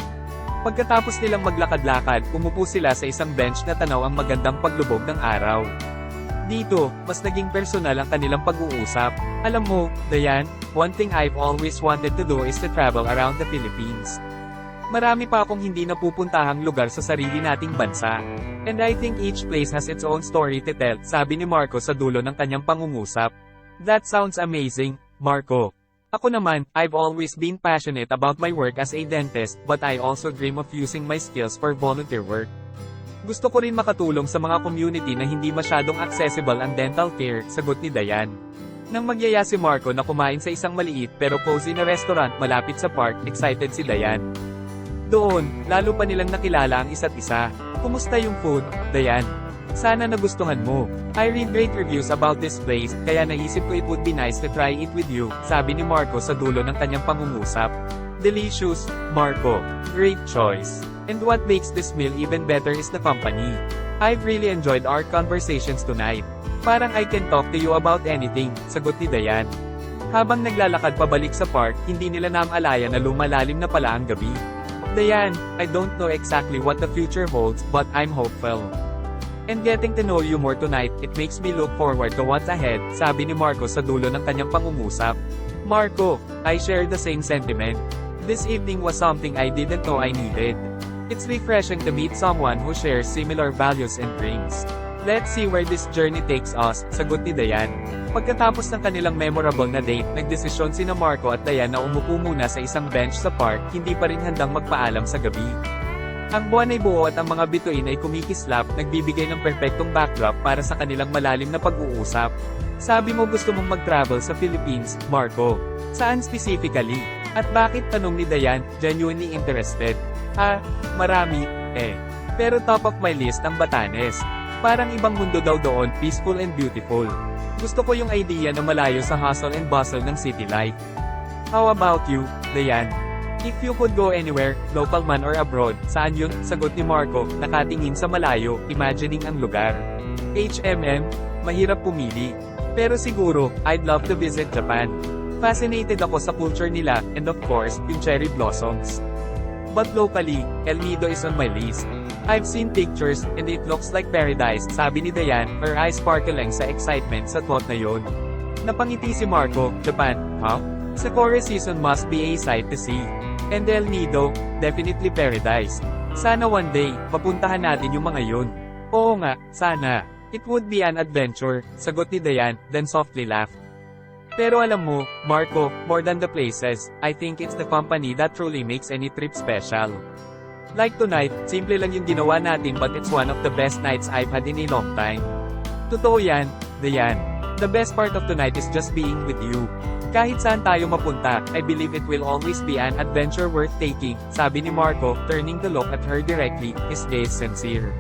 Speaker 1: Pagkatapos nilang maglakad-lakad, umupo sila sa isang bench na tanaw ang magandang paglubog ng araw. Dito, mas naging personal ang kanilang pag-uusap. Alam mo, Dayan, one thing I've always wanted to do is to travel around the Philippines. Marami pa akong hindi napupuntahang lugar sa sarili nating bansa. And I think each place has its own story to tell, sabi ni Marco sa dulo ng kanyang pangungusap. That sounds amazing, Marco. Ako naman, I've always been passionate about my work as a dentist, but I also dream of using my skills for volunteer work. Gusto ko rin makatulong sa mga community na hindi masyadong accessible ang dental care, sagot ni Dayan. Nang magyaya si Marco na kumain sa isang maliit pero cozy na restaurant malapit sa park, excited si Dayan. Doon, lalo pa nilang nakilala ang isa't isa. Kumusta yung food, Dayan? Sana nagustuhan mo. I read great reviews about this place, kaya naisip ko it would be nice to try it with you, sabi ni Marco sa dulo ng kanyang pangungusap. Delicious, Marco. Great choice. And what makes this meal even better is the company. I've really enjoyed our conversations tonight. Parang I can talk to you about anything, sagot ni Dayan. Habang naglalakad pabalik sa park, hindi nila naamalayan na lumalalim na pala ang gabi. Dayan, I don't know exactly what the future holds, but I'm hopeful. And getting to know you more tonight, it makes me look forward to what's ahead, sabi ni Marco sa dulo ng kanyang pangungusap. Marco, I share the same sentiment. This evening was something I didn't know I needed. It's refreshing to meet someone who shares similar values and dreams. Let's see where this journey takes us, sagot ni Dayan. Pagkatapos ng kanilang memorable na date, nagdesisyon sina Marco at Dayan na umupo muna sa isang bench sa park, hindi pa rin handang magpaalam sa gabi. Ang buwan ay buo at ang mga bituin ay kumikislap, nagbibigay ng perpektong backdrop para sa kanilang malalim na pag-uusap. Sabi mo gusto mong mag-travel sa Philippines, Marco. Saan specifically? At bakit, tanong ni Dayan, genuinely interested? Marami, Pero top of my list ang Batanes. Parang ibang mundo daw doon, peaceful and beautiful. Gusto ko yung idea na malayo sa hustle and bustle ng city life. How about you, Dayan? If you could go anywhere, local man or abroad, saan yun? Sagot ni Marco, nakatingin sa malayo, imagining ang lugar. Mahirap pumili. Pero siguro, I'd love to visit Japan. Fascinated ako sa culture nila, and of course, yung cherry blossoms. But locally, El Nido is on my list. I've seen pictures, and it looks like paradise, sabi ni Dayan, her eyes sparkling sa excitement sa thought na yon. Napangiti si Marco, Japan, huh? Sakura season must be a sight to see. And El Nido, definitely paradise. Sana one day, mapuntahan natin yung mga yun. Oo nga, sana. It would be an adventure, sagot ni Dayan, then softly laughed. Pero alam mo, Marco, more than the places, I think it's the company that truly makes any trip special. Like tonight, simple lang yung ginawa natin but it's one of the best nights I've had in a long time. Totoo yan, Dayan. The best part of tonight is just being with you. Kahit saan tayo mapunta, I believe it will always be an adventure worth taking, sabi ni Marco, turning to look at her directly, his gaze sincere.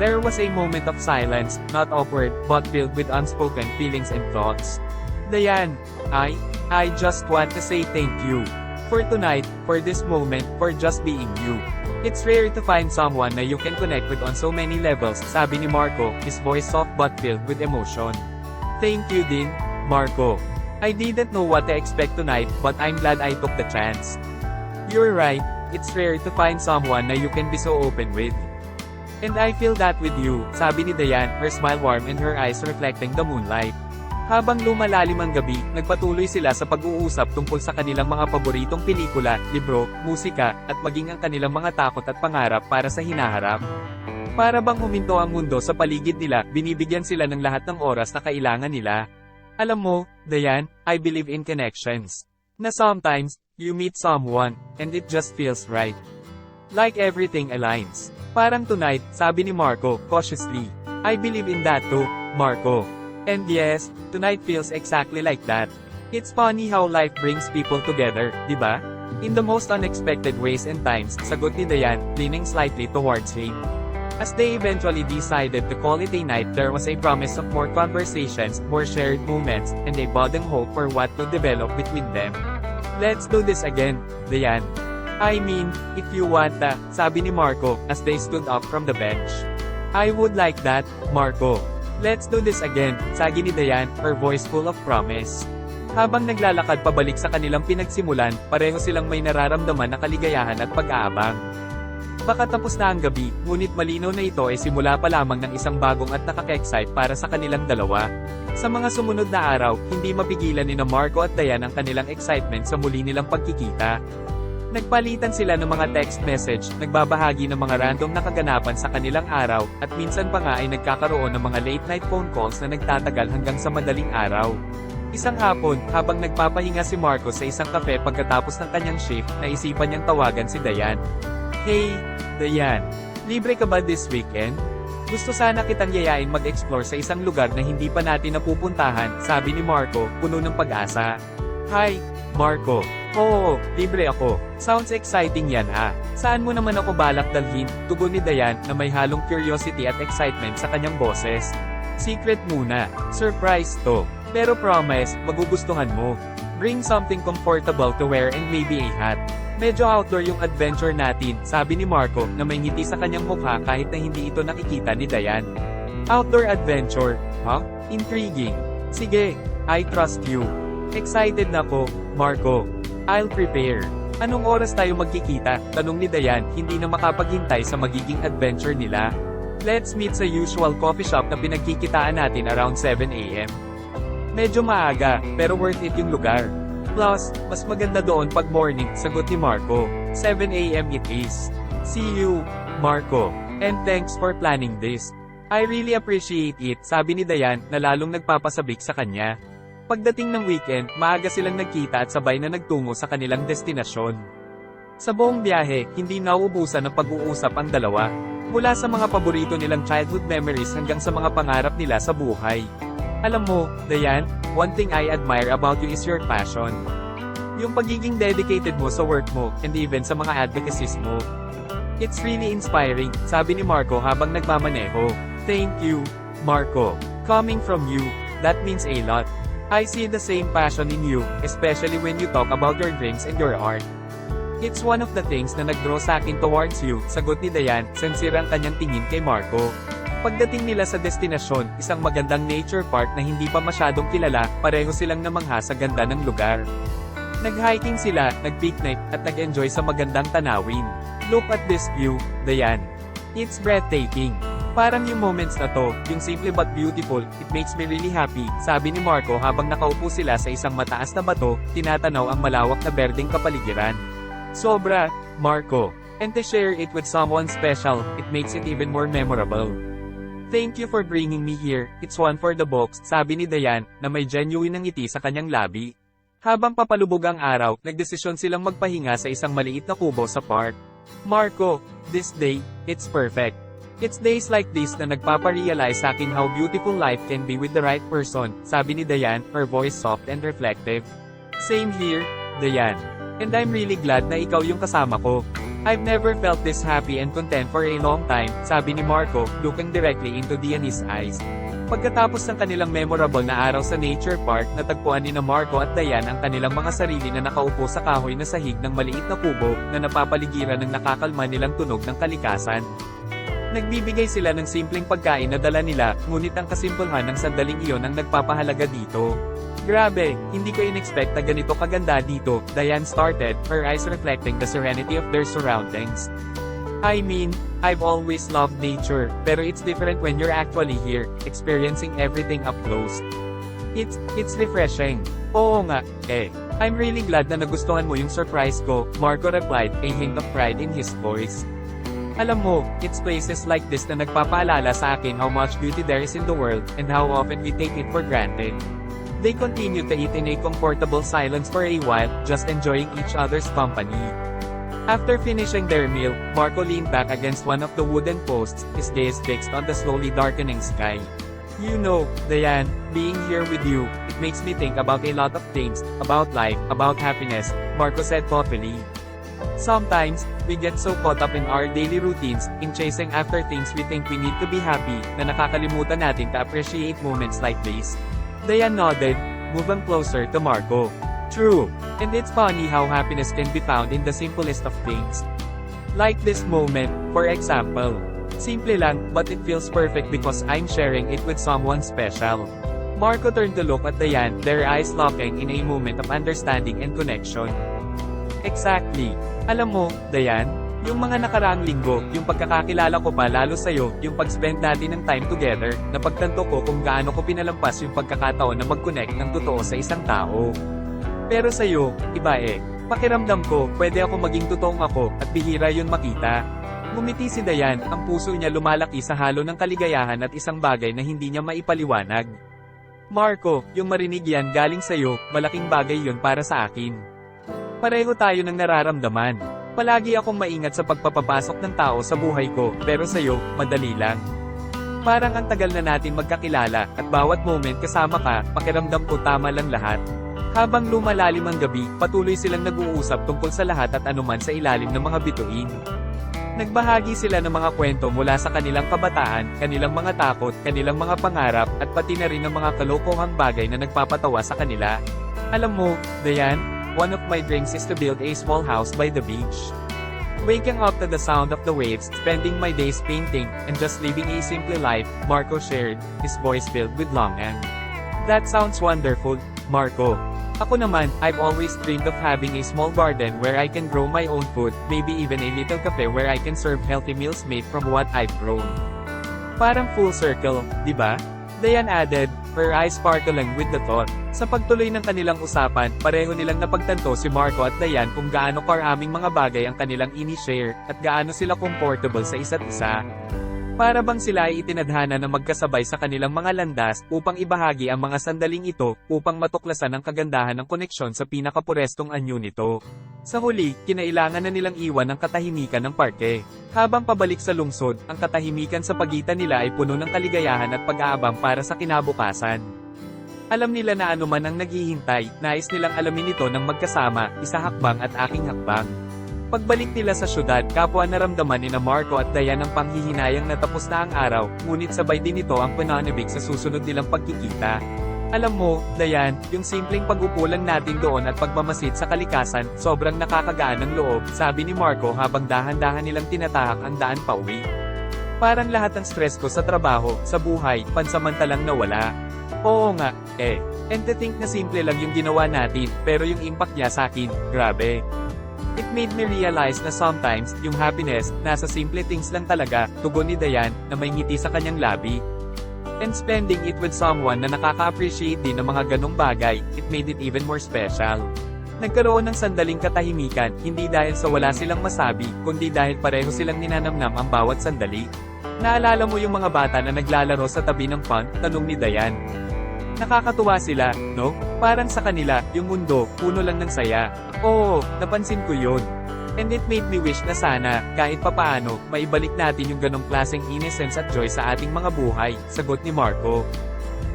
Speaker 1: There was a moment of silence, not awkward, but filled with unspoken feelings and thoughts. Dayan, I just want to say thank you. For tonight, for this moment, for just being you. It's rare to find someone na you can connect with on so many levels, sabi ni Marco, his voice soft but filled with emotion. Thank you din, Marco. I didn't know what to expect tonight, but I'm glad I took the chance. You're right, it's rare to find someone na you can be so open with. And I feel that with you, sabi ni Dayan, her smile warm and her eyes reflecting the moonlight. Habang lumalalim ang gabi, nagpatuloy sila sa pag-uusap tungkol sa kanilang mga paboritong pelikula, libro, musika, at maging ang kanilang mga takot at pangarap para sa hinaharap. Para bang huminto ang mundo sa paligid nila, binibigyan sila ng lahat ng oras na kailangan nila. Alam mo, Dayan, I believe in connections. Na sometimes, You meet someone, and it just feels right. Like everything aligns. Parang tonight, sabi ni Marco, cautiously. I believe in that too, Marco. And yes, tonight feels exactly like that. It's funny how life brings people together, di ba? In the most unexpected ways and times, sagot ni Dayan, leaning slightly towards him. As they eventually decided to call it a night, there was a promise of more conversations, more shared moments, and a budding hope for what will develop between them. Let's do this again, Dayan. I mean, if you want sabi ni Marco, as they stood up from the bench. I would like that, Marco. Let's do this again, sagi ni Dayan, her voice full of promise. Habang naglalakad pabalik sa kanilang pinagsimulan, pareho silang may nararamdaman na kaligayahan at pag-aabang. Baka tapos na ang gabi, ngunit malinaw na ito ay simula pa lamang ng isang bagong at nakaka-excite para sa kanilang dalawa. Sa mga sumunod na araw, hindi mapigilan ni Marco at Dayan ang kanilang excitement sa muli nilang pagkikita. Nagpalitan sila ng mga text message, nagbabahagi ng mga random na kaganapan sa kanilang araw, at minsan pa nga ay nagkakaroon ng mga late-night phone calls na nagtatagal hanggang sa madaling araw. Isang hapon, habang nagpapahinga si Marco sa isang kafe pagkatapos ng kanyang shift, naisipan niyang tawagan si Dayan. Hey, Dayan. Libre ka ba this weekend? Gusto sana kitang yayain mag-explore sa isang lugar na hindi pa natin napupuntahan, sabi ni Marco, puno ng pag-asa. Hi, Marco. Oo, libre ako. Sounds exciting yan ha. Saan mo naman ako balak dalhin? Tugon ni Dayan na may halong curiosity at excitement sa kanyang boses. Secret muna. Surprise to. Pero promise, magugustuhan mo. Bring something comfortable to wear and maybe a hat. Medyo outdoor yung adventure natin, sabi ni Marco na may ngiti sa kanyang mukha kahit na hindi ito nakikita ni Dayan. Outdoor adventure? Huh? Intriguing. Sige, I trust you. Excited na ko, Marco. I'll prepare. Anong oras tayo magkikita? Tanong ni Dayan, hindi na makapaghintay sa magiging adventure nila. Let's meet sa usual coffee shop na pinagkikitaan natin around 7 AM. Medyo maaga, pero worth it yung lugar. Plus, mas maganda doon pag morning, sagot ni Marco. 7 AM it is. See you, Marco. And thanks for planning this. I really appreciate it, sabi ni Dayan, na lalong nagpapasabik sa kanya. Pagdating ng weekend, maaga silang nagkita at sabay na nagtungo sa kanilang destinasyon. Sa buong biyahe, hindi nauubusan ng pag-uusap ang dalawa. Mula sa mga paborito nilang childhood memories hanggang sa mga pangarap nila sa buhay. Alam mo, Dayan, one thing I admire about you is your passion. Yung pagiging dedicated mo sa work mo, and even sa mga advocacies mo. It's really inspiring, sabi ni Marco habang nagmamaneho. Thank you, Marco. Coming from you, that means a lot. I see the same passion in you, especially when you talk about your dreams and your art. It's one of the things na nag-draw sa akin towards you, sagot ni Dayan, sincere ang kanyang tingin kay Marco. Pagdating nila sa destinasyon, isang magandang nature park na hindi pa masyadong kilala, pareho silang namangha sa ganda ng lugar. Nag-hiking sila, nag-picnic, at nag-enjoy sa magandang tanawin. Look at this view, Dayan. It's breathtaking. Parang yung moments na to, yung simple but beautiful, it makes me really happy, sabi ni Marco habang nakaupo sila sa isang mataas na bato, tinatanaw ang malawak na berdeng kapaligiran. Sobra, Marco. And to share it with someone special, it makes it even more memorable. Thank you for bringing me here, it's one for the books, sabi ni Dayan, na may genuine ng ngiti sa kanyang labi. Habang papalubog ang araw, nagdesisyon silang magpahinga sa isang maliit na kubo sa park. Marco, this day, it's perfect. It's days like this na nagpaparealize sa akin how beautiful life can be with the right person, sabi ni Dayan, her voice soft and reflective. Same here, Dayan. And I'm really glad na ikaw yung kasama ko. I've never felt this happy and content for a long time, sabi ni Marco, looking directly into Dayan's eyes. Pagkatapos ng kanilang memorable na araw sa nature park, natagpuan ni Marco at Dayan ang kanilang mga sarili na nakaupo sa kahoy na sahig ng maliit na kubo, na napapaligiran ng nakakalma nilang tunog ng kalikasan. Nagbibigay sila ng simpleng pagkain na dala nila, ngunit ang kasimpulhan ng sandaling iyon ang nagpapahalaga dito. Grabe, hindi ko in-expect na ganito kaganda dito, Dayan started, her eyes reflecting the serenity of their surroundings. I mean, I've always loved nature, pero it's different when you're actually here, experiencing everything up close. It's refreshing. Oo nga, eh. I'm really glad na nagustuhan mo yung surprise ko, Marco replied, a hint of pride in his voice. Alam mo, it's places like this na nagpapaalala sa akin how much beauty there is in the world, and how often we take it for granted. They continue to eat in a comfortable silence for a while, just enjoying each other's company. After finishing their meal, Marco leaned back against one of the wooden posts, his gaze fixed on the slowly darkening sky. You know, Diane, being here with you, it makes me think about a lot of things, about life, about happiness, Marco said thoughtfully. Sometimes, we get so caught up in our daily routines, in chasing after things we think we need to be happy, na nakakalimutan natin to appreciate moments like this. Diane nodded, moving closer to Marco. True. And it's funny how happiness can be found in the simplest of things. Like this moment, for example. Simple lang, but it feels perfect because I'm sharing it with someone special. Marco turned to look at Diane, their eyes locking in a moment of understanding and connection. Exactly. Alam mo, Diane, yung mga nakaraang linggo, yung pagkakakilala ko pa lalo sa'yo, yung pag-spend natin ng time together, napagtanto ko kung gaano ko pinalampas yung pagkakataon na mag-connect ng totoo sa isang tao. Pero sa'yo, iba eh. Pakiramdam ko, pwede ako maging totoong ako, at bihira yun makita. Ngumiti si Diane, ang puso niya lumalaki sa halo ng kaligayahan at isang bagay na hindi niya maipaliwanag. Marco, yung marinig yan galing sa'yo, malaking bagay yun para sa akin. Pareho tayo ng nararamdaman. Palagi akong maingat sa pagpapapasok ng tao sa buhay ko, pero sa'yo, madali lang. Parang ang tagal na natin magkakilala, at bawat moment kasama ka, pakiramdam ko tama lang lahat. Habang lumalalim ang gabi, patuloy silang nag-uusap tungkol sa lahat at anuman sa ilalim ng mga bituin. Nagbahagi sila ng mga kwento mula sa kanilang kabataan, kanilang mga takot, kanilang mga pangarap, at pati na rin ng mga kalokohang bagay na nagpapatawa sa kanila. Alam mo, Diane, one of my dreams is to build a small house by the beach. Waking up to the sound of the waves, spending my days painting, and just living a simple life, Marco shared, his voice filled with longing. That sounds wonderful, Marco. Ako naman, I've always dreamed of having a small garden where I can grow my own food, maybe even a little cafe where I can serve healthy meals made from what I've grown. Parang full circle, di ba? Diane added, her eyes sparkling with the thought. Sa pagtuloy ng kanilang usapan, pareho nilang napagtanto si Marco at Diane kung gaano karaming mga bagay ang kanilang ini-share, at gaano sila comfortable sa isa't isa. Para bang sila ay itinadhana na magkasabay sa kanilang mga landas, upang ibahagi ang mga sandaling ito, upang matuklasan ang kagandahan ng koneksyon sa pinakapurestong anyo nito. Sa huli, kinailangan na nilang iwan ang katahimikan ng parke. Habang pabalik sa lungsod, ang katahimikan sa pagitan nila ay puno ng kaligayahan at pag-aabang para sa kinabukasan. Alam nila na anuman ang naghihintay, nais nilang alamin ito ng magkasama, isa hakbang at aking hakbang. Pagbalik nila sa syudad, kapwa naramdaman ni Marco at Diane ang panghihinayang na tapos na ang araw, ngunit sabay din ito ang pananabik sa susunod nilang pagkikita. Alam mo, Diane, yung simpleng pag-upo lang natin doon at pagmamasid sa kalikasan, sobrang nakakagaan ng loob, sabi ni Marco habang dahan-dahan nilang tinatahak ang daan pauwi. Parang lahat ng stress ko sa trabaho, sa buhay, pansamantalang nawala. Oo nga, eh. And to think na simple lang yung ginawa natin, pero yung impact niya sa akin, grabe. It made me realize na sometimes, yung happiness, nasa simple things lang talaga, tugon ni Diane, na may ngiti sa kanyang labi. And spending it with someone na nakaka-appreciate din ng mga ganong bagay, it made it even more special. Nagkaroon ng sandaling katahimikan, hindi dahil sa wala silang masabi, kundi dahil pareho silang ninanamnam ang bawat sandali. Naalala mo yung mga bata na naglalaro sa tabi ng pond, tanong ni Diane. Nakakatuwa sila, no? Parang sa kanila, yung mundo, puno lang ng saya. Oo, napansin ko yun. And it made me wish na sana, kahit papaano, maibalik natin yung ganong klaseng innocence at joy sa ating mga buhay, sagot ni Marco.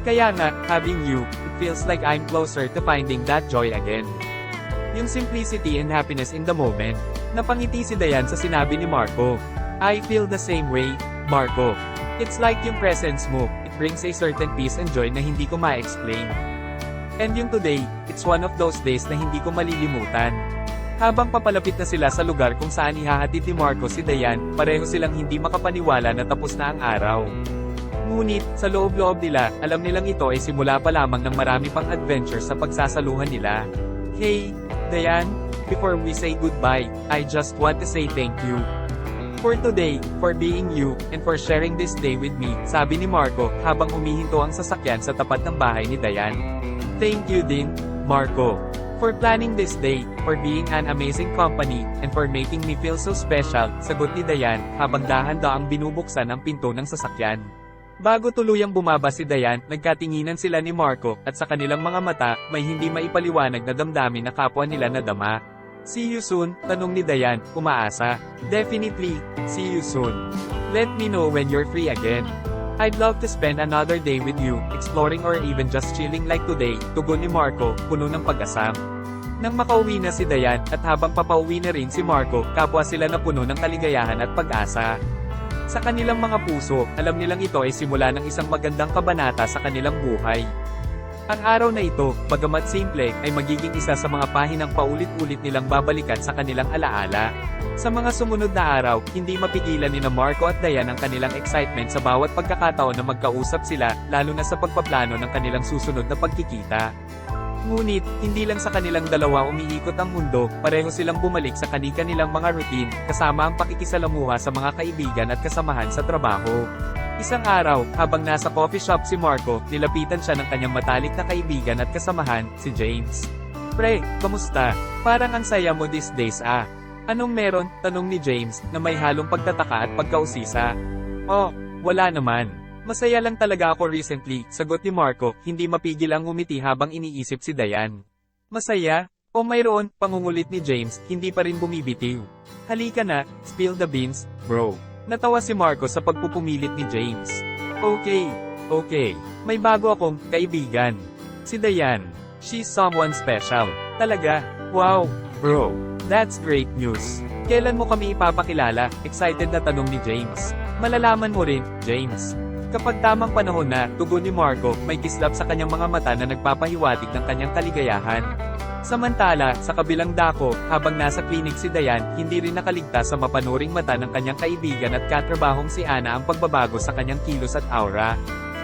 Speaker 1: Kaya nga, having you, it feels like I'm closer to finding that joy again. Yung simplicity and happiness in the moment. Napangiti si Diane sa sinabi ni Marco. I feel the same way, Marco. It's like yung presence mo, it brings a certain peace and joy na hindi ko ma-explain. And yung today, it's one of those days na hindi ko malilimutan. Habang papalapit na sila sa lugar kung saan ihahatid ni Marco si Diane, pareho silang hindi makapaniwala na tapos na ang araw. Ngunit, sa loob-loob nila, alam nilang ito ay simula pa lamang ng marami pang adventure sa pagsasaluhan nila. Hey, Diane, before we say goodbye, I just want to say thank you. For today, for being you, and for sharing this day with me, sabi ni Marco, habang humihinto ang sasakyan sa tapat ng bahay ni Diane. Thank you din, Marco. For planning this day, for being an amazing company, and for making me feel so special, sagot ni Diane, habang dahan-daang binubuksan ang pinto ng sasakyan. Bago tuluyang bumaba si Dayan, nagkatinginan sila ni Marco, at sa kanilang mga mata, may hindi maipaliwanag na damdamin na kapwa nila nadama. See you soon, tanong ni Dayan, umaasa. Definitely, see you soon. Let me know when you're free again. I'd love to spend another day with you, exploring or even just chilling like today, tugon ni Marco, puno ng pag-asam. Nang makauwi na si Dayan, at habang papauwi na rin si Marco, kapwa sila na puno ng kaligayahan at pag-asa. Sa kanilang mga puso, alam nilang ito ay simula ng isang magandang kabanata sa kanilang buhay. Ang araw na ito, bagamat simple, ay magiging isa sa mga pahinang paulit-ulit nilang babalikan sa kanilang alaala. Sa mga sumunod na araw, hindi mapigilan ni Marco at Dayan ang kanilang excitement sa bawat pagkakataon na magkausap sila, lalo na sa pagpaplano ng kanilang susunod na pagkikita. Ngunit, hindi lang sa kanilang dalawa umiikot ang mundo, pareho silang bumalik sa kani-kanilang mga routine, kasama ang pakikisalamuha sa mga kaibigan at kasamahan sa trabaho. Isang araw, habang nasa coffee shop si Marco, nilapitan siya ng kanyang matalik na kaibigan at kasamahan, si James. Pre, kamusta? Parang ang saya mo these days ah. Anong meron? Tanong ni James, na may halong pagtataka at pagkausisa. Oh, wala naman. Masaya lang talaga ako recently, sagot ni Marco, hindi mapigil ang ngumiti habang iniisip si Dayan. Masaya? O mayroon, pangungulit ni James, hindi pa rin bumibitiw. Halika na, spill the beans, bro. Natawa si Marco sa pagpupumilit ni James. Okay, may bago akong kaibigan. Si Dayan. She's someone special. Talaga? Wow, bro. That's great news. Kailan mo kami ipapakilala? Excited na tanong ni James. Malalaman mo rin, James. Kapag tamang panahon na, tugon ni Marco, may kislap sa kanyang mga mata na nagpapahiwatig ng kanyang kaligayahan. Samantala, sa kabilang dako, habang nasa klinik si Dayan, hindi rin nakaligtas sa mapanuring mata ng kanyang kaibigan at katrabahong si Ana ang pagbabago sa kanyang kilos at aura.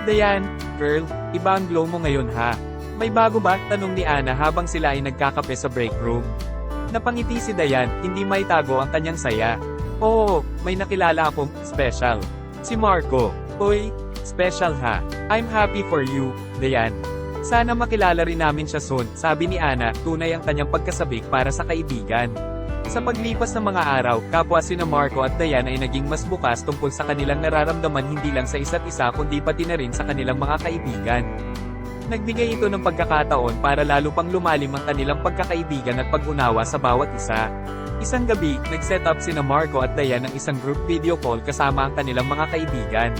Speaker 1: Dayan, girl, iba ang glow mo ngayon ha. May bago ba? Tanong ni Ana habang sila ay nagkakape sa break room. Napangiti si Dayan, hindi maitago ang kanyang saya. Oo, may nakilala akong special. Si Marco. Oy, special ha. I'm happy for you, Dayan. Sana makilala rin namin siya soon, sabi ni Ana, tunay ang kanyang pagkasabik para sa kaibigan. Sa paglipas ng mga araw, kapwa sina Marco at Dayan ay naging mas bukas tungkol sa kanilang nararamdaman hindi lang sa isa't isa kundi pati na rin sa kanilang mga kaibigan. Nagbigay ito ng pagkakataon para lalo pang lumalim ang kanilang pagkakaibigan at pag-unawa sa bawat isa. Isang gabi, nag-set up sina Marco at Dayan ng isang group video call kasama ang kanilang mga kaibigan.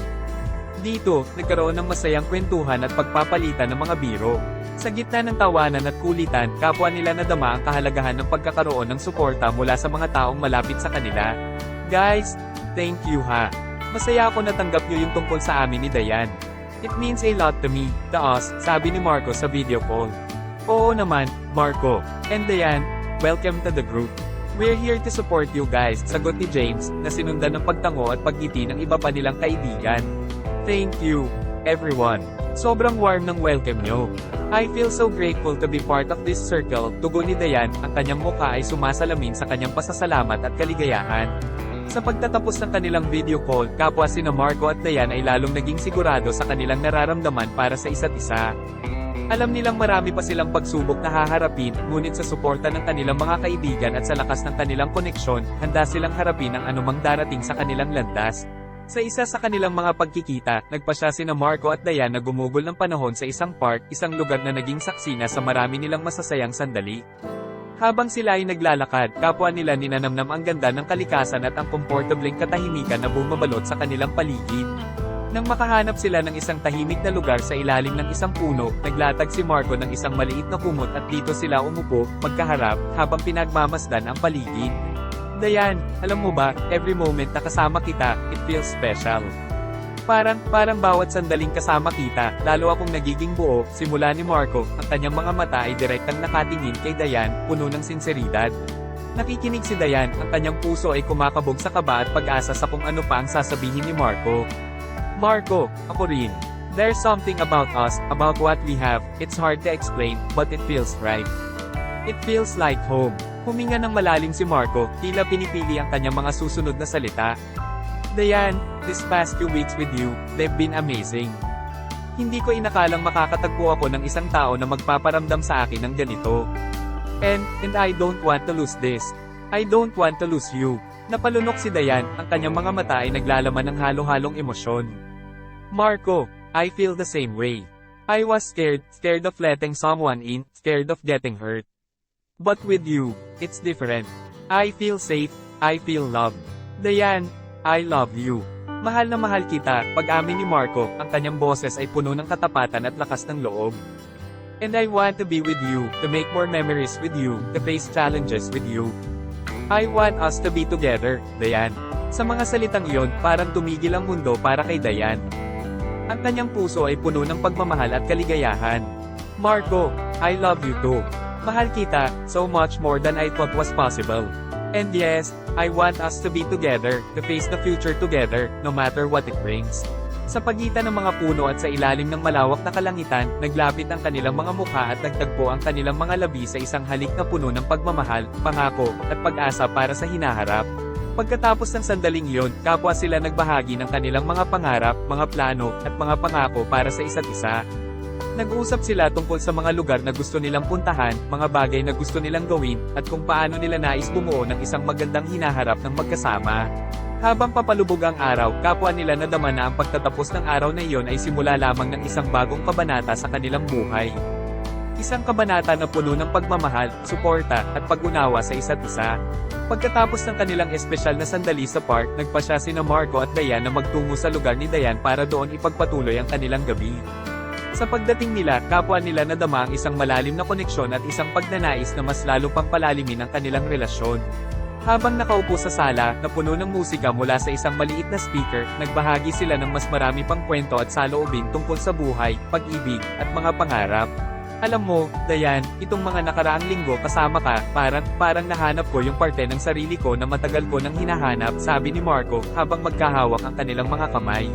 Speaker 1: Dito, nagkaroon ng masayang kwentuhan at pagpapalitan ng mga biro. Sa gitna ng tawanan at kulitan, kapwa nila nadama ang kahalagahan ng pagkakaroon ng suporta mula sa mga taong malapit sa kanila. Guys, thank you ha. Masaya ako natanggap niyo yung tungkol sa amin ni Dayan. It means a lot to me, to us, sabi ni Marco sa video call. Oo naman, Marco. And Dayan, welcome to the group. We're here to support you guys, sagot ni James, na sinundan ng pagtango at pagngiti ng iba pa nilang kaibigan. Thank you, everyone. Sobrang warm ng welcome nyo. I feel so grateful to be part of this circle, tugon ni Dayan, ang kanyang mukha ay sumasalamin sa kanyang pasasalamat at kaligayahan. Sa pagtatapos ng kanilang video call, kapwa sina Marco at Dayan ay lalong naging sigurado sa kanilang nararamdaman para sa isa't isa. Alam nilang marami pa silang pagsubok na haharapin, ngunit sa suporta ng kanilang mga kaibigan at sa lakas ng kanilang koneksyon, handa silang harapin ang anumang darating sa kanilang landas. Sa isa sa kanilang mga pagkikita, nagpasya sina Marco at Dayan na gumugol ng panahon sa isang park, isang lugar na naging saksi na sa marami nilang masasayang sandali. Habang sila ay naglalakad, kapwa nila ninanamnam ang ganda ng kalikasan at ang komportableng katahimikan na bumabalot sa kanilang paligid. Nang makahanap sila ng isang tahimik na lugar sa ilalim ng isang puno, naglatag si Marco ng isang maliit na kumot at dito sila umupo, magkaharap, habang pinagmamasdan ang paligid. Dayan, alam mo ba, every moment na kasama kita, it feels special. Parang bawat sandaling kasama kita, lalo akong nagiging buo, simula ni Marco, ang kanyang mga mata ay direktang nakatingin kay Dayan, puno ng sinseridad. Nakikinig si Dayan, ang kanyang puso ay kumakabog sa kaba at pag-asa sa kung ano pa ang sasabihin ni Marco. Marco, ako rin. There's something about us, about what we have, it's hard to explain, but it feels right. It feels like home. Huminga ng malalim si Marco, tila pinipili ang kanyang mga susunod na salita. Dayan, this past 2 weeks with you, they've been amazing. Hindi ko inakalang makakatagpo ako ng isang tao na magpaparamdam sa akin ng ganito. And I don't want to lose this. I don't want to lose you. Napalunok si Dayan, ang kanyang mga mata ay naglalaman ng halo-halong emosyon. Marco, I feel the same way. I was scared of letting someone in, scared of getting hurt. But with you, it's different. I feel safe, I feel loved. Dayan, I love you. Mahal na mahal kita, pag-amin ni Marco, ang kanyang boses ay puno ng katapatan at lakas ng loob. And I want to be with you, to make more memories with you, to face challenges with you. I want us to be together, Dayan. Sa mga salitang iyon, parang tumigil ang mundo para kay Dayan. Ang kanyang puso ay puno ng pagmamahal at kaligayahan. Marco, I love you too. Mahal kita, so much more than I thought was possible. And yes, I want us to be together, to face the future together, no matter what it brings. Sa pagitan ng mga puno at sa ilalim ng malawak na kalangitan, naglapit ang kanilang mga mukha at nagtagpo ang kanilang mga labi sa isang halik na puno ng pagmamahal, pangako, at pag-asa para sa hinaharap. Pagkatapos ng sandaling iyon, kapwa sila nagbahagi ng kanilang mga pangarap, mga plano, at mga pangako para sa isa't isa. Nag-uusap sila tungkol sa mga lugar na gusto nilang puntahan, mga bagay na gusto nilang gawin, at kung paano nila nais bumuo ng isang magandang hinaharap ng magkasama. Habang papalubog ang araw, kapwa nila nadama na ang pagtatapos ng araw na iyon ay simula lamang ng isang bagong kabanata sa kanilang buhay. Isang kabanata na puno ng pagmamahal, suporta, at pag-unawa sa isa't isa. Pagkatapos ng kanilang espesyal na sandali sa park, nagpasya sina Marco at Dayan na magtungo sa lugar ni Dayan para doon ipagpatuloy ang kanilang gabi. Sa pagdating nila, kapwa nila nadama ang isang malalim na koneksyon at isang pagnanais na mas lalo pang palalimin ang kanilang relasyon. Habang nakaupo sa sala, na puno ng musika mula sa isang maliit na speaker, nagbahagi sila ng mas marami pang kwento at saloobin tungkol sa buhay, pag-ibig, at mga pangarap. Alam mo, Dayan, itong mga nakaraang linggo kasama ka, parang nahanap ko yung parte ng sarili ko na matagal ko nang hinahanap, sabi ni Marco, habang magkahawak ang kanilang mga kamay.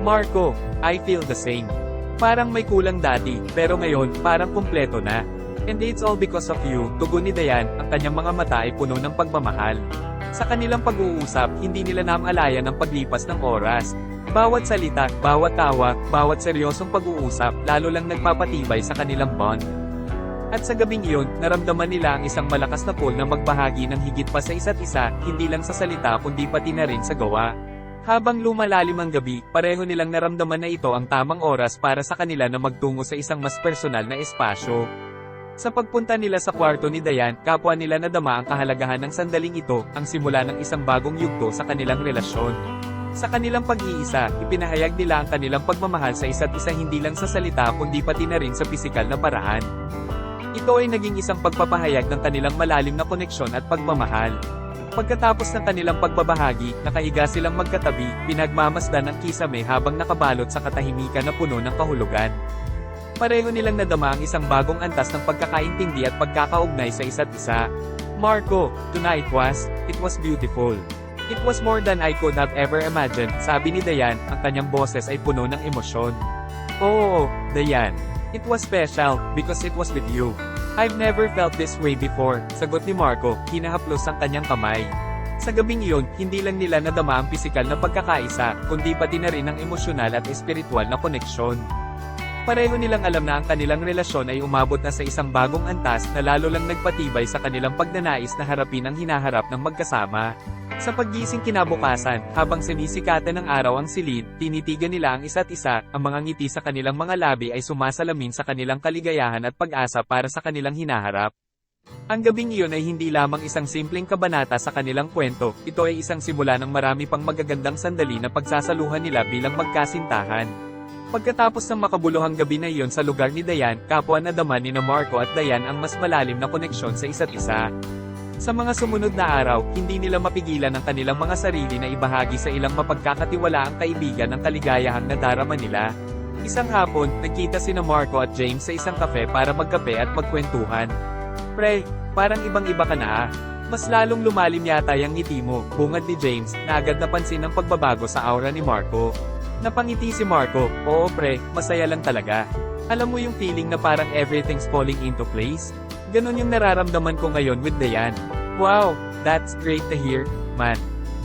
Speaker 1: Marco, I feel the same. Parang may kulang dati, pero ngayon, parang kumpleto na. And it's all because of you, tugon ni Dayan, ang kanyang mga mata ay puno ng pagmamahal. Sa kanilang pag-uusap, hindi nila namalayan ang paglipas ng oras. Bawat salita, bawat tawa, bawat seryosong pag-uusap, lalo lang nagpapatibay sa kanilang bond. At sa gabing iyon, naramdaman nila ang isang malakas na pull na magbahagi ng higit pa sa isa't isa, hindi lang sa salita kundi pati na rin sa gawa. Habang lumalalim ang gabi, pareho nilang naramdaman na ito ang tamang oras para sa kanila na magtungo sa isang mas personal na espasyo. Sa pagpunta nila sa kwarto ni Dayan, kapwa nila nadama ang kahalagahan ng sandaling ito, ang simula ng isang bagong yugto sa kanilang relasyon. Sa kanilang pag-iisa, ipinahayag nila ang kanilang pagmamahal sa isa't isa hindi lang sa salita kundi pati na rin sa pisikal na paraan. Ito ay naging isang pagpapahayag ng kanilang malalim na koneksyon at pagmamahal. Pagkatapos ng kanilang pagbabahagi, nakahiga silang magkatabi, pinagmamasdan ang kisame habang nakabalot sa katahimikan na puno ng kahulugan. Pareho nilang nadama ang isang bagong antas ng pagkakaintindi at pagkakaugnay sa isa't isa. Marco, tonight it was beautiful. It was more than I could have ever imagined, sabi ni Dayan, ang kanyang boses ay puno ng emosyon. Oo, Dayan. It was special, because it was with you. I've never felt this way before, sagot ni Marco, hinahaplos ang kanyang kamay. Sa gabing iyon, hindi lang nila nadama ang pisikal na pagkakaisa, kundi pati na rin ang emosyonal at espiritual na koneksyon. Pareho nilang alam na ang kanilang relasyon ay umabot na sa isang bagong antas na lalo lang nagpatibay sa kanilang pagnanais na harapin ang hinaharap ng magkasama. Sa paggising kinabukasan, habang sinisikatan ng araw ang silid, tinitigan nila ang isa't isa, ang mga ngiti sa kanilang mga labi ay sumasalamin sa kanilang kaligayahan at pag-asa para sa kanilang hinaharap. Ang gabing iyon ay hindi lamang isang simpleng kabanata sa kanilang kwento, ito ay isang simula ng marami pang magagandang sandali na pagsasaluhan nila bilang magkasintahan. Pagkatapos ng makabuluhang gabi na iyon sa lugar ni Dayan, kapwa nadama ni Marco at Dayan ang mas malalim na koneksyon sa isa't isa. Sa mga sumunod na araw, hindi nila mapigilan ang kanilang mga sarili na ibahagi sa ilang mapagkakatiwalaang kaibigan ang kaligayahang nadarama nila. Isang hapon, nagkita sina Marco at James sa isang kafe para magkape at magkwentuhan. Pre, parang ibang-iba ka na ah. Mas lalong lumalim yata yung ngiti mo, bungad ni James, na agad napansin ang pagbabago sa aura ni Marco. Napangiti si Marco, oo pre, masaya lang talaga. Alam mo yung feeling na parang everything's falling into place? Ganon yung nararamdaman ko ngayon with Dayan. Wow, that's great to hear, man.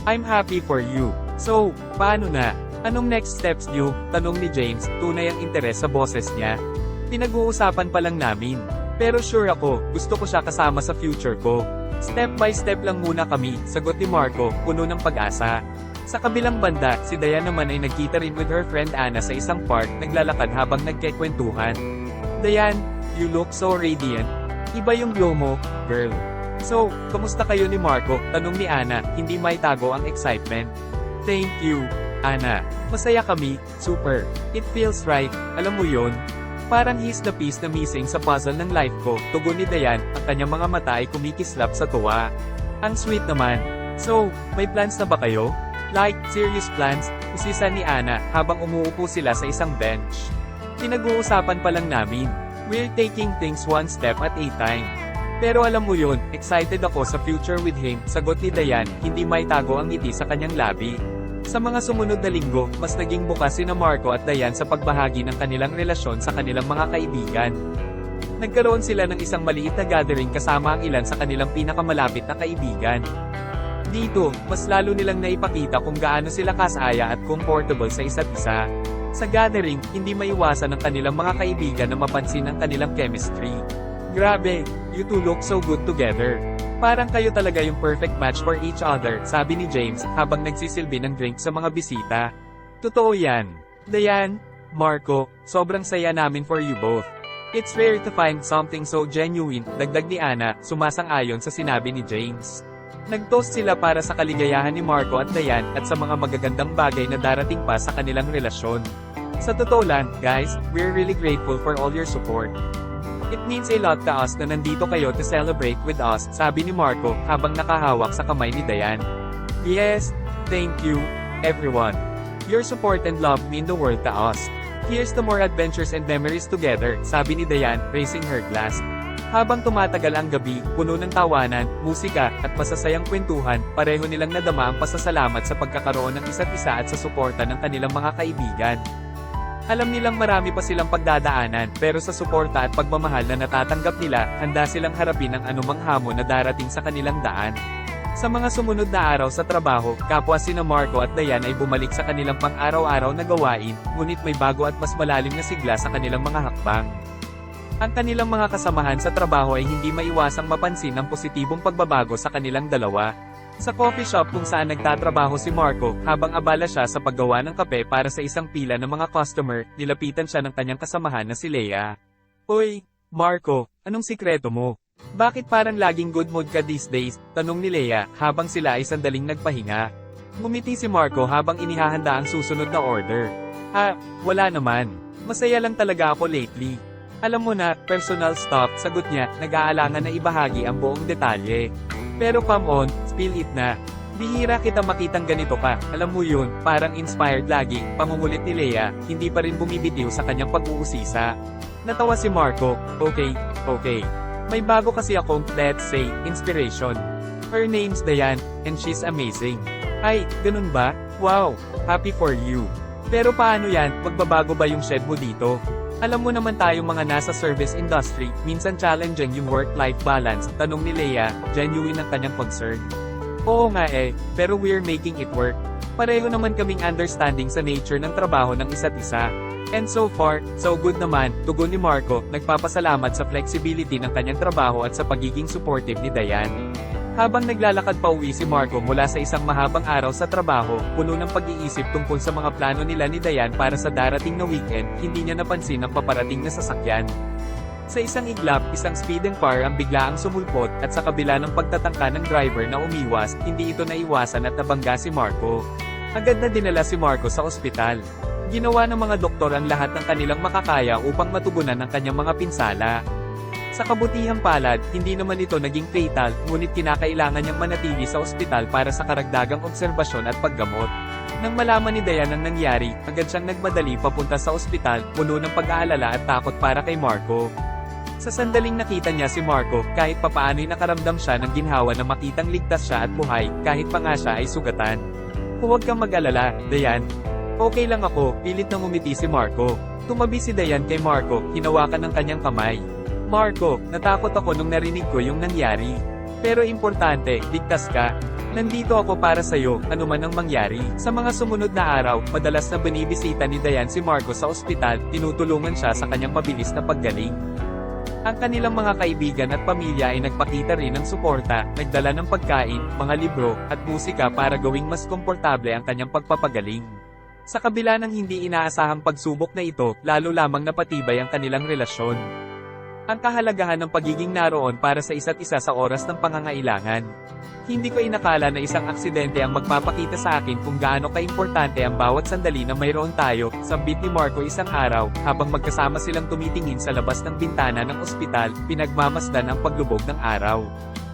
Speaker 1: I'm happy for you. So, paano na? Anong next steps niyo? Tanong ni James, tunay ang interes sa boses niya. Pinag-uusapan pa lang namin. Pero sure ako, gusto ko siya kasama sa future ko. Step by step lang muna kami, sagot ni Marco, puno ng pag-asa. Sa kabilang banda, si Dayan naman ay nagkita rin with her friend Anna sa isang park, naglalakad habang nagkekwentuhan. Dayan, you look so radiant. Iba yung glow mo, girl. So, kamusta kayo ni Marco? Tanong ni Anna, hindi maitago ang excitement. Thank you, Anna. Masaya kami, super. It feels right, alam mo yon. Parang he's the piece na missing sa puzzle ng life ko, tugon ni Dayan, ang kanyang mga mata ay kumikislap sa tuwa. Ang sweet naman. So, may plans na ba kayo? Like, serious plans? Usisa ni Anna, habang umuupo sila sa isang bench. Pinag-uusapan pa lang namin. We're taking things one step at a time. Pero alam mo yun, excited ako sa future with him, sagot ni Dayan, hindi maitago ang ngiti sa kanyang labi. Sa mga sumunod na linggo, mas naging bukas sina Marco at Dayan sa pagbahagi ng kanilang relasyon sa kanilang mga kaibigan. Nagkaroon sila ng isang maliit na gathering kasama ang ilan sa kanilang pinakamalapit na kaibigan. Dito, mas lalo nilang naipakita kung gaano sila kasaya at comfortable sa isa't isa. Sa gathering, hindi maiwasan ng kanilang mga kaibigan na mapansin ang kanilang chemistry. Grabe, you two look so good together. Parang kayo talaga yung perfect match for each other, sabi ni James, habang nagsisilbi ng drink sa mga bisita. Totoo yan. Dayan, Marco, sobrang saya namin for you both. It's rare to find something so genuine, dagdag ni Anna, sumasang-ayon sa sinabi ni James. Nag-toast sila para sa kaligayahan ni Marco at Dayan at sa mga magagandang bagay na darating pa sa kanilang relasyon. Sa totoo lang, guys, we're really grateful for all your support. It means a lot to us na nandito kayo to celebrate with us, sabi ni Marco, habang nakahawak sa kamay ni Dayan. Yes, thank you, everyone. Your support and love mean the world to us. Here's to more adventures and memories together, sabi ni Dayan, raising her glass. Habang tumatagal ang gabi, puno ng tawanan, musika, at masasayang kwentuhan, pareho nilang nadama ang pasasalamat sa pagkakaroon ng isa't isa at sa suporta ng kanilang mga kaibigan. Alam nilang marami pa silang pagdadaanan, pero sa suporta at pagmamahal na natatanggap nila, handa silang harapin ang anumang hamon na darating sa kanilang daan. Sa mga sumunod na araw sa trabaho, kapwa sina Marco at Dayan ay bumalik sa kanilang pang-araw-araw na gawain, ngunit may bago at mas malalim na sigla sa kanilang mga hakbang. Ang kanilang mga kasamahan sa trabaho ay hindi maiwasang mapansin ang positibong pagbabago sa kanilang dalawa. Sa coffee shop kung saan nagtatrabaho si Marco, habang abala siya sa paggawa ng kape para sa isang pila ng mga customer, nilapitan siya ng kanyang kasamahan na si Leia. Uy, Marco, anong sikreto mo? Bakit parang laging good mood ka these days? Tanong ni Leia, habang sila ay sandaling nagpahinga. Ngumiti si Marco habang inihahanda ang susunod na order. Wala naman. Masaya lang talaga ako lately. Alam mo na, personal stuff, sagot niya, nag-aalangan na ibahagi ang buong detalye. Pero come on, spill it na. Bihira kita makitang ganito ka, alam mo yun, parang inspired lagi, pangungulit ni Leia, hindi pa rin bumibitiw sa kanyang pag-uusisa. Natawa si Marco, okay. May bago kasi akong, let's say, inspiration. Her name's Dayan, and she's amazing. Ay, ganun ba? Wow, happy for you. Pero paano yan, magbabago ba yung shed mo dito? Alam mo naman tayong mga nasa service industry, minsan challenging yung work-life balance, tanong ni Leia, genuine ang kanyang concern. Oo nga pero we're making it work. Pareho naman kaming understanding sa nature ng trabaho ng isa't isa. And so far, so good naman, tugon ni Marco, nagpapasalamat sa flexibility ng kanyang trabaho at sa pagiging supportive ni Dayan. Habang naglalakad pa uwi si Marco mula sa isang mahabang araw sa trabaho, puno ng pag-iisip tungkol sa mga plano nila ni Dayan para sa darating na weekend, hindi niya napansin ang paparating na sasakyan. Sa isang iglap, isang speeding car ang biglaang sumulpot, at sa kabila ng pagtatangka ng driver na umiwas, hindi ito naiwasan at nabangga si Marco. Agad na dinala si Marco sa ospital. Ginawa ng mga doktor ang lahat ng kanilang makakaya upang matugunan ang kanyang mga pinsala. Sa kabutihang palad, hindi naman ito naging fatal, ngunit kinakailangan niyang manatili sa ospital para sa karagdagang obserbasyon at paggamot. Nang malaman ni Dayan ang nangyari, agad siyang nagmadali papunta sa ospital, puno ng pag-aalala at takot para kay Marco. Sa sandaling nakita niya si Marco, kahit papaano'y nakaramdam siya ng ginhawa na makitang ligtas siya at buhay, kahit pa nga siya ay sugatan. Huwag kang mag-alala, Dayan. Okay lang ako, pilit na ngumiti si Marco. Tumabi si Dayan kay Marco, hinawakan ng kanyang kamay. Marco, natakot ako nung narinig ko yung nangyari. Pero importante, ligtas ka. Nandito ako para sa'yo, anuman ang mangyari. Sa mga sumunod na araw, madalas na binibisita ni Dayan si Marco sa ospital, tinutulungan siya sa kanyang mabilis na paggaling. Ang kanilang mga kaibigan at pamilya ay nagpakita rin ng suporta, nagdala ng pagkain, mga libro, at musika para gawing mas komportable ang kanyang pagpapagaling. Sa kabila ng hindi inaasahang pagsubok na ito, lalo lamang napatibay ang kanilang relasyon. Ang kahalagahan ng pagiging naroon para sa isa't isa sa oras ng pangangailangan. Hindi ko inakala na isang aksidente ang magpapakita sa akin kung gaano kaimportante ang bawat sandali na mayroon tayo, sambit ni Marco isang araw, habang magkasama silang tumitingin sa labas ng bintana ng ospital, pinagmamasdan ang paglubog ng araw.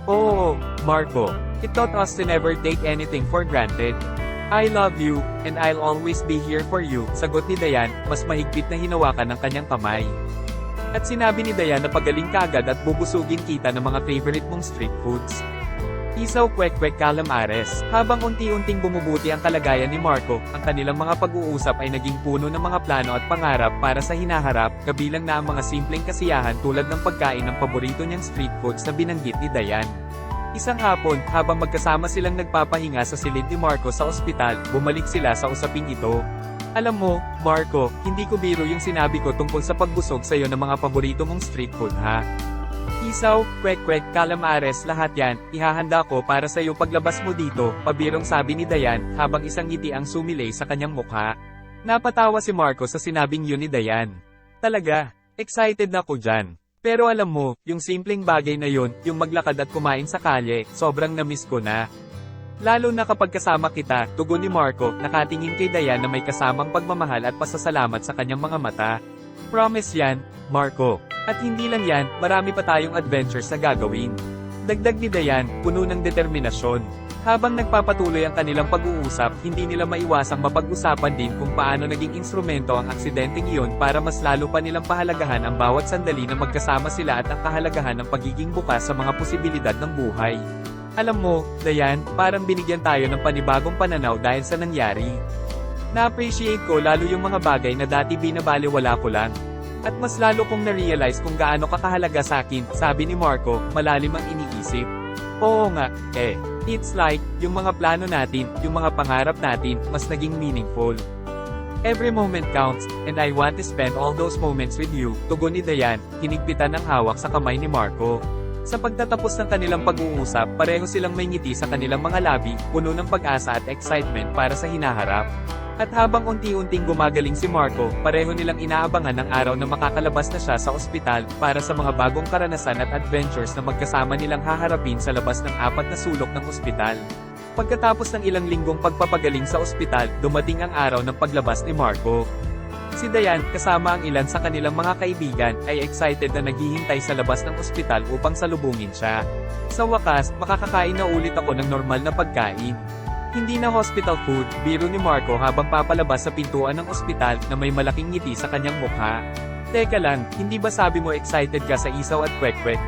Speaker 1: Oo, Marco, it taught us to never take anything for granted. I love you, and I'll always be here for you, sagot ni Dayan, mas mahigpit na hinawakan ng kanyang kamay. At sinabi ni Dayan na pagaling ka agad at bubusugin kita ng mga favorite mong street foods. Isaw kwek-kwek calamares. Habang unti-unting bumubuti ang kalagayan ni Marco, ang kanilang mga pag-uusap ay naging puno ng mga plano at pangarap para sa hinaharap, kabilang na ang mga simpleng kasiyahan tulad ng pagkain ng paborito niyang street foods na binanggit ni Dayan. Isang hapon, habang magkasama silang nagpapahinga sa silid ni Marco sa ospital, bumalik sila sa usaping ito. Alam mo, Marco, hindi ko biro yung sinabi ko tungkol sa pagbusog sa'yo ng mga paborito mong street food ha. Isaw, kwek-kwek, calamares, lahat yan, ihahanda ko para sa'yo paglabas mo dito, pabirong sabi ni Dayan, habang isang ngiti ang sumilay sa kanyang mukha. Napatawa si Marco sa sinabing yun ni Dayan. Talaga, excited na ako dyan. Pero alam mo, yung simpleng bagay na yun, yung maglakad at kumain sa kalye, sobrang na-miss ko na. Lalo na kapag kasama kita, tugon ni Marco, nakatingin kay Dayan na may kasamang pagmamahal at pasasalamat sa kanyang mga mata. Promise yan, Marco. At hindi lang yan, marami pa tayong adventures na gagawin. Dagdag ni Dayan, puno ng determinasyon. Habang nagpapatuloy ang kanilang pag-uusap, hindi nila maiwasang mapag-usapan din kung paano naging instrumento ang aksidenteng iyon para mas lalo pa nilang pahalagahan ang bawat sandali na magkasama sila at ang kahalagahan ng pagiging bukas sa mga posibilidad ng buhay. Alam mo, Dayan, parang binigyan tayo ng panibagong pananaw dahil sa nangyari. Na-appreciate ko lalo yung mga bagay na dati binabaliwala ko lang. At mas lalo kong na-realize kung gaano kakahalaga sa akin, sabi ni Marco, malalim ang iniisip. Oo nga, it's like, yung mga plano natin, yung mga pangarap natin, mas naging meaningful. Every moment counts, and I want to spend all those moments with you, tugon ni Dayan, hinigpitan ng hawak sa kamay ni Marco. Sa pagtatapos ng kanilang pag-uusap, pareho silang may ngiti sa kanilang mga labi, puno ng pag-asa at excitement para sa hinaharap. At habang unti-unting gumagaling si Marco, pareho nilang inaabangan ang araw na makakalabas na siya sa ospital, para sa mga bagong karanasan at adventures na magkasama nilang haharapin sa labas ng 4 na sulok ng ospital. Pagkatapos ng ilang linggong pagpapagaling sa ospital, dumating ang araw ng paglabas ni Marco. Si Dayan, kasama ang ilan sa kanilang mga kaibigan, ay excited na naghihintay sa labas ng ospital upang salubungin siya. Sa wakas, makakakain na ulit ako ng normal na pagkain. Hindi na hospital food, biro ni Marco habang papalabas sa pintuan ng ospital na may malaking ngiti sa kanyang mukha. Teka lang, hindi ba sabi mo excited ka sa isaw at kwek-kwek?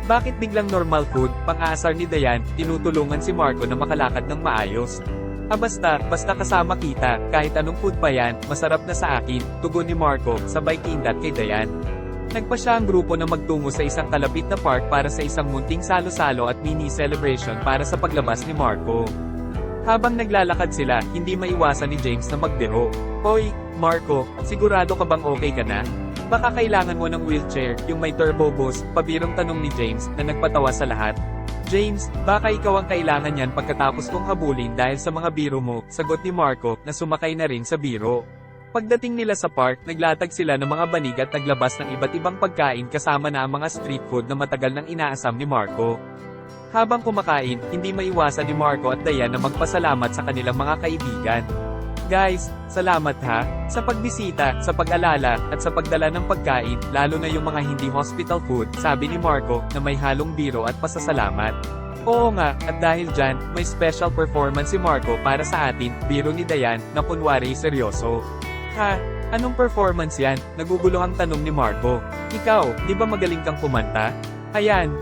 Speaker 1: Bakit biglang normal food? Pang-aasar ni Dayan, tinutulungan si Marco na makalakad ng maayos. Basta kasama kita, kahit anong food pa yan, masarap na sa akin, tugon ni Marco, sabay kindat kay Dayan. Nagpa siya ang grupo na magtungo sa isang kalapit na park para sa isang munting salo-salo at mini celebration para sa paglabas ni Marco. Habang naglalakad sila, hindi maiwasan ni James na magbiro. Hoy, Marco, sigurado ka bang okay ka na? Baka kailangan mo ng wheelchair, yung may turbo boost, pabirong tanong ni James, na nagpatawa sa lahat. James, baka ikaw ang kailangan yan pagkatapos kong habulin dahil sa mga biro mo, sagot ni Marco, na sumakay na rin sa biro. Pagdating nila sa park, naglatag sila ng mga banig at naglabas ng iba't ibang pagkain kasama na ang mga street food na matagal nang inaasam ni Marco. Habang kumakain, hindi maiwasan ni Marco at Dayan na magpasalamat sa kanilang mga kaibigan. Guys, salamat ha, sa pagbisita, sa pag-alala, at sa pagdala ng pagkain, lalo na yung mga hindi hospital food, sabi ni Marco, na may halong biro at pasasalamat. Oo nga, at dahil dyan, may special performance si Marco para sa atin, biro ni Dayan, na kunwari seryoso. Ha? Anong performance yan? Naguguluhang tanong ni Marco. Ikaw, di ba magaling kang kumanta? Ayan,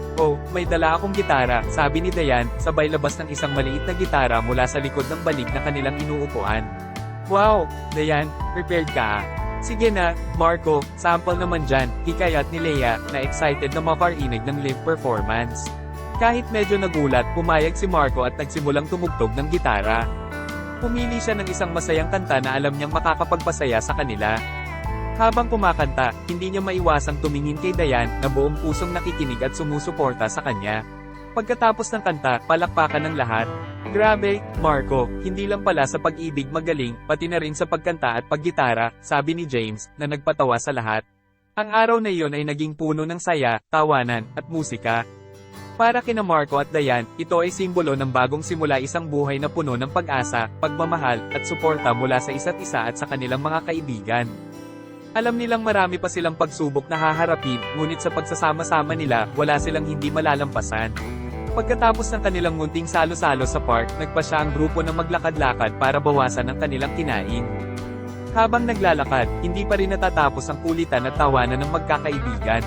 Speaker 1: may dala akong gitara, sabi ni Dayan, sabay labas ng isang maliit na gitara mula sa likod ng balig na kanilang inuupuan. Wow, Dayan, prepared ka ah. Sige na, Marco, sample naman dyan, hikayat ni Leia, na excited na makarinig ng live performance. Kahit medyo nagulat, pumayag si Marco at nagsimulang tumugtog ng gitara. Pumili siya ng isang masayang kanta na alam niyang makakapagpasaya sa kanila. Habang kumakanta, hindi niya maiwasang tumingin kay Diane na buong pusong nakikinig at sumusuporta sa kanya. Pagkatapos ng kanta, palakpakan ng lahat. Grabe, Marco, hindi lang pala sa pag-ibig magaling, pati na rin sa pagkanta at paggitara, sabi ni James, na nagpatawa sa lahat. Ang araw na iyon ay naging puno ng saya, tawanan, at musika. Para kina Marco at Diane, ito ay simbolo ng bagong simula, isang buhay na puno ng pag-asa, pagmamahal, at suporta mula sa isa't isa at sa kanilang mga kaibigan. Alam nilang marami pa silang pagsubok na haharapin, ngunit sa pagsasama-sama nila, wala silang hindi malalampasan. Pagkatapos ng kanilang munting salo-salo sa park, nagpasya ang grupo na maglakad-lakad para bawasan ang kanilang kinain. Habang naglalakad, hindi pa rin natatapos ang kulitan at tawanan ng magkakaibigan.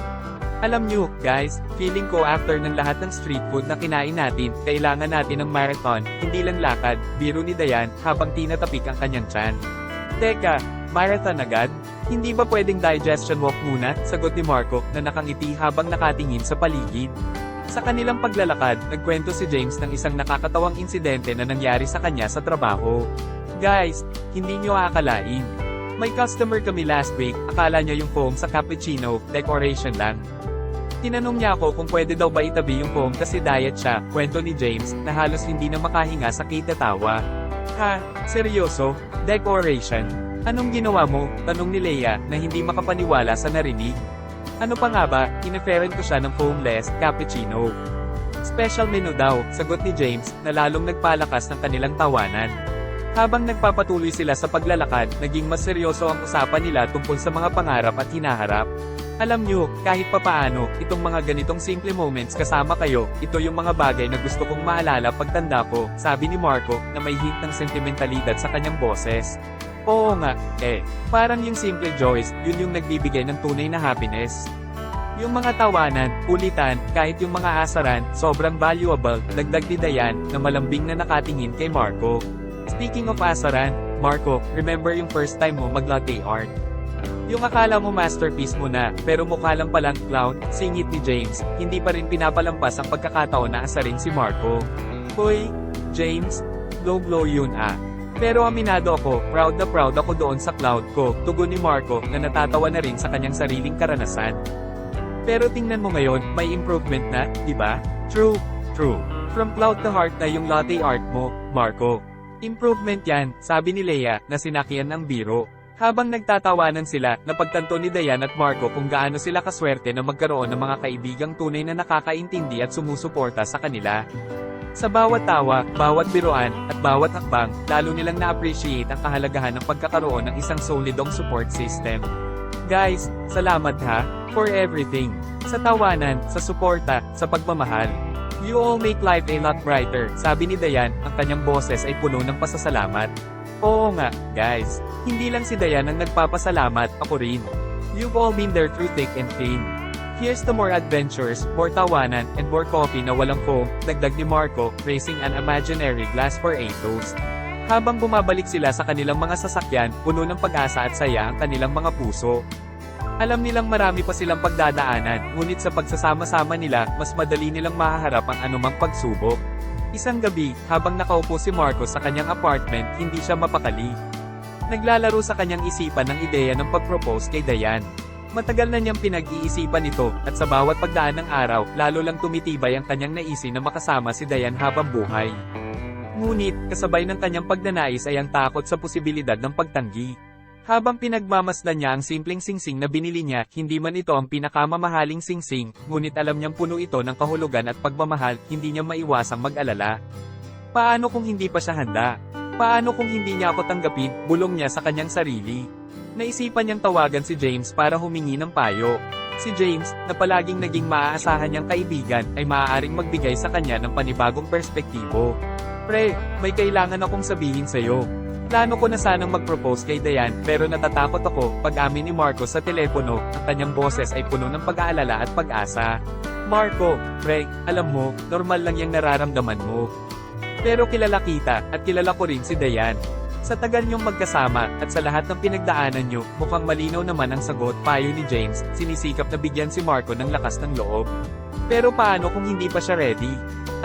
Speaker 1: Alam nyo, guys, feeling ko after ng lahat ng street food na kinain natin, kailangan natin ng marathon, hindi lang lakad, biro ni Diane, habang tinatapik ang kanyang tiyan. Teka, marathon agad? Hindi ba pwedeng digestion walk muna? Sagot ni Marco, na nakangiti habang nakatingin sa paligid. Sa kanilang paglalakad, nagkwento si James ng isang nakakatawang insidente na nangyari sa kanya sa trabaho. Guys, hindi nyo aakalain. May customer kami last week, akala niya yung foam sa cappuccino, decoration lang. Tinanong niya ako kung pwede daw ba itabi yung foam kasi diet siya, kwento ni James, na halos hindi na makahinga sa kitatawa. Ha? Seryoso? Decoration? Anong ginawa mo? Tanong ni Leia, na hindi makapaniwala sa narinig. Ano pa nga ba, iniferan ko siya ng foamless, cappuccino. Special menu daw, sagot ni James, na lalong nagpalakas ng kanilang tawanan. Habang nagpapatuloy sila sa paglalakad, naging mas seryoso ang usapan nila tungkol sa mga pangarap at hinaharap. Alam nyo, kahit papaano, itong mga ganitong simple moments kasama kayo, ito yung mga bagay na gusto kong maalala pagtanda ko, sabi ni Marco, na may hint ng sentimentalidad sa kanyang boses. Oo nga, parang yung simple joys, yun yung nagbibigay ng tunay na happiness. Yung mga tawanan, kulitan, kahit yung mga asaran, sobrang valuable, dagdag ni Diane, na malambing na nakatingin kay Marco. Speaking of asaran, Marco, remember yung first time mo mag-latte art? Yung akala mo masterpiece mo na, pero mukha lang palang clown, singit ni James, hindi pa rin pinapalampas ang pagkakataon na asarin si Marco. Hoy, James, low-blow yun ah. Pero aminado ako, proud na proud ako doon sa cloud ko, tugon ni Marco, na natatawa na rin sa kanyang sariling karanasan. Pero tingnan mo ngayon, may improvement na, di ba? True. From cloud to heart na yung latte art mo, Marco. Improvement yan, sabi ni Leia, na sinakian ng biro. Habang nagtatawanan sila, napagtanto ni Diane at Marco kung gaano sila kaswerte na magkaroon ng mga kaibigang tunay na nakakaintindi at sumusuporta sa kanila. Sa bawat tawa, bawat biruan, at bawat hakbang, lalo nilang na-appreciate ang kahalagahan ng pagkakaroon ng isang solidong support system. Guys, salamat ha, for everything. Sa tawanan, sa suporta, sa pagmamahal. You all make life a lot brighter, sabi ni Diane, ang kanyang boses ay puno ng pasasalamat. Oo nga, guys, hindi lang si Diane ang nagpapasalamat, ako rin. You've all been there through thick and thin. Here's to more adventures, more tawanan, and more coffee na walang foam, dagdag ni Marco, raising an imaginary glass for a toast. Habang bumabalik sila sa kanilang mga sasakyan, puno ng pag-asa at saya ang kanilang mga puso. Alam nilang marami pa silang pagdadaanan, ngunit sa pagsasama-sama nila, mas madali nilang mahaharap ang anumang pagsubok. Isang gabi, habang nakaupo si Marco sa kanyang apartment, hindi siya mapakali. Naglalaro sa kanyang isipan ng ideya ng pag-propose kay Diane. Matagal na niyang pinag-iisipan ito, at sa bawat pagdaan ng araw, lalo lang tumitibay ang kanyang naisin na makasama si Diane habang buhay. Ngunit, kasabay ng kanyang pagnanais ay ang takot sa posibilidad ng pagtanggi. Habang pinagmamasdan niya ang simpleng singsing na binili niya, hindi man ito ang pinakamamahaling singsing, ngunit alam niyang puno ito ng kahulugan at pagmamahal, hindi niya maiwasang mag-alala. Paano kung hindi pa siya handa? Paano kung hindi niya ako tanggapin, bulong niya sa kanyang sarili. Naisipan niyang tawagan si James para humingi ng payo. Si James, na palaging naging maaasahan niyang kaibigan, ay maaaring magbigay sa kanya ng panibagong perspektibo. Pre, may kailangan akong sabihin sa'yo. Plano ko na sanang mag-propose kay Diane, pero natatakot ako, pag-amin ni Marco sa telepono, ang kanyang boses ay puno ng pag-aalala at pag-asa. Marco, pre, alam mo, normal lang yung nararamdaman mo. Pero kilala kita, at kilala ko rin si Diane. Sa tagal niyong magkasama, at sa lahat ng pinagdaanan niyo, mukhang malinaw naman ang sagot, payo ni James, sinisikap na bigyan si Marco ng lakas ng loob. Pero paano kung hindi pa siya ready?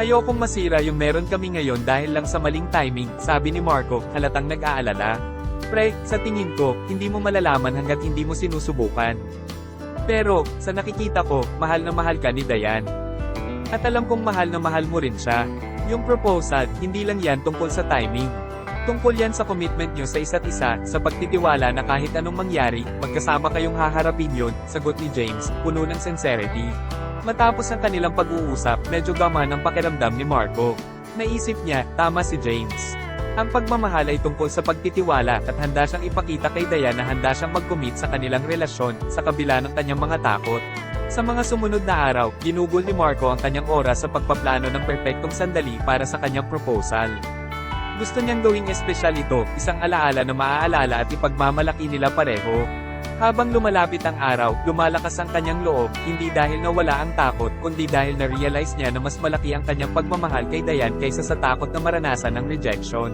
Speaker 1: Ayokong masira yung meron kami ngayon dahil lang sa maling timing, sabi ni Marco, halatang nag-aalala. Pre, sa tingin ko, hindi mo malalaman hanggat hindi mo sinusubukan. Pero, sa nakikita ko, mahal na mahal ka ni Dayan. At alam kong mahal na mahal mo rin siya. Yung proposal, hindi lang yan tungkol sa timing. Tungkol yan sa commitment nyo sa isa't isa, sa pagtitiwala na kahit anong mangyari, magkasama kayong haharapin yun, sagot ni James, puno ng sincerity. Matapos ang kanilang pag-uusap, medyo gamaan ang pakiramdam ni Marco. Naisip niya, tama si James. Ang pagmamahal ay tungkol sa pagtitiwala at handa siyang ipakita kay Dayan na handa siyang mag-commit sa kanilang relasyon, sa kabila ng kanyang mga takot. Sa mga sumunod na araw, ginugol ni Marco ang kanyang oras sa pagpaplano ng perpektong sandali para sa kanyang proposal. Gusto niyang gawing espesyal ito, isang alaala na maaalala at ipagmamalaki nila pareho. Habang lumalapit ang araw, lumalakas ang kanyang loob, hindi dahil nawala ang takot, kundi dahil na-realize niya na mas malaki ang kanyang pagmamahal kay Dayan kaysa sa takot na maranasan ng rejection.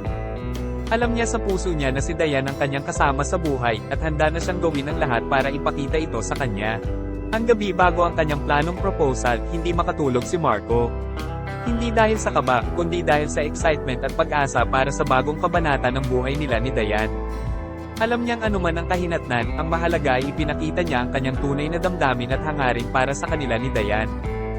Speaker 1: Alam niya sa puso niya na si Dayan ang kanyang kasama sa buhay, at handa na siyang gawin ang lahat para ipakita ito sa kanya. Ang gabi bago ang kanyang planong proposal, hindi makatulog si Marco. Hindi dahil sa kaba, kundi dahil sa excitement at pag-asa para sa bagong kabanata ng buhay nila ni Dayan. Alam niyang anuman ang kahinatnan, ang mahalaga ay ipinakita niya ang kanyang tunay na damdamin at hangarin para sa kanila ni Dayan.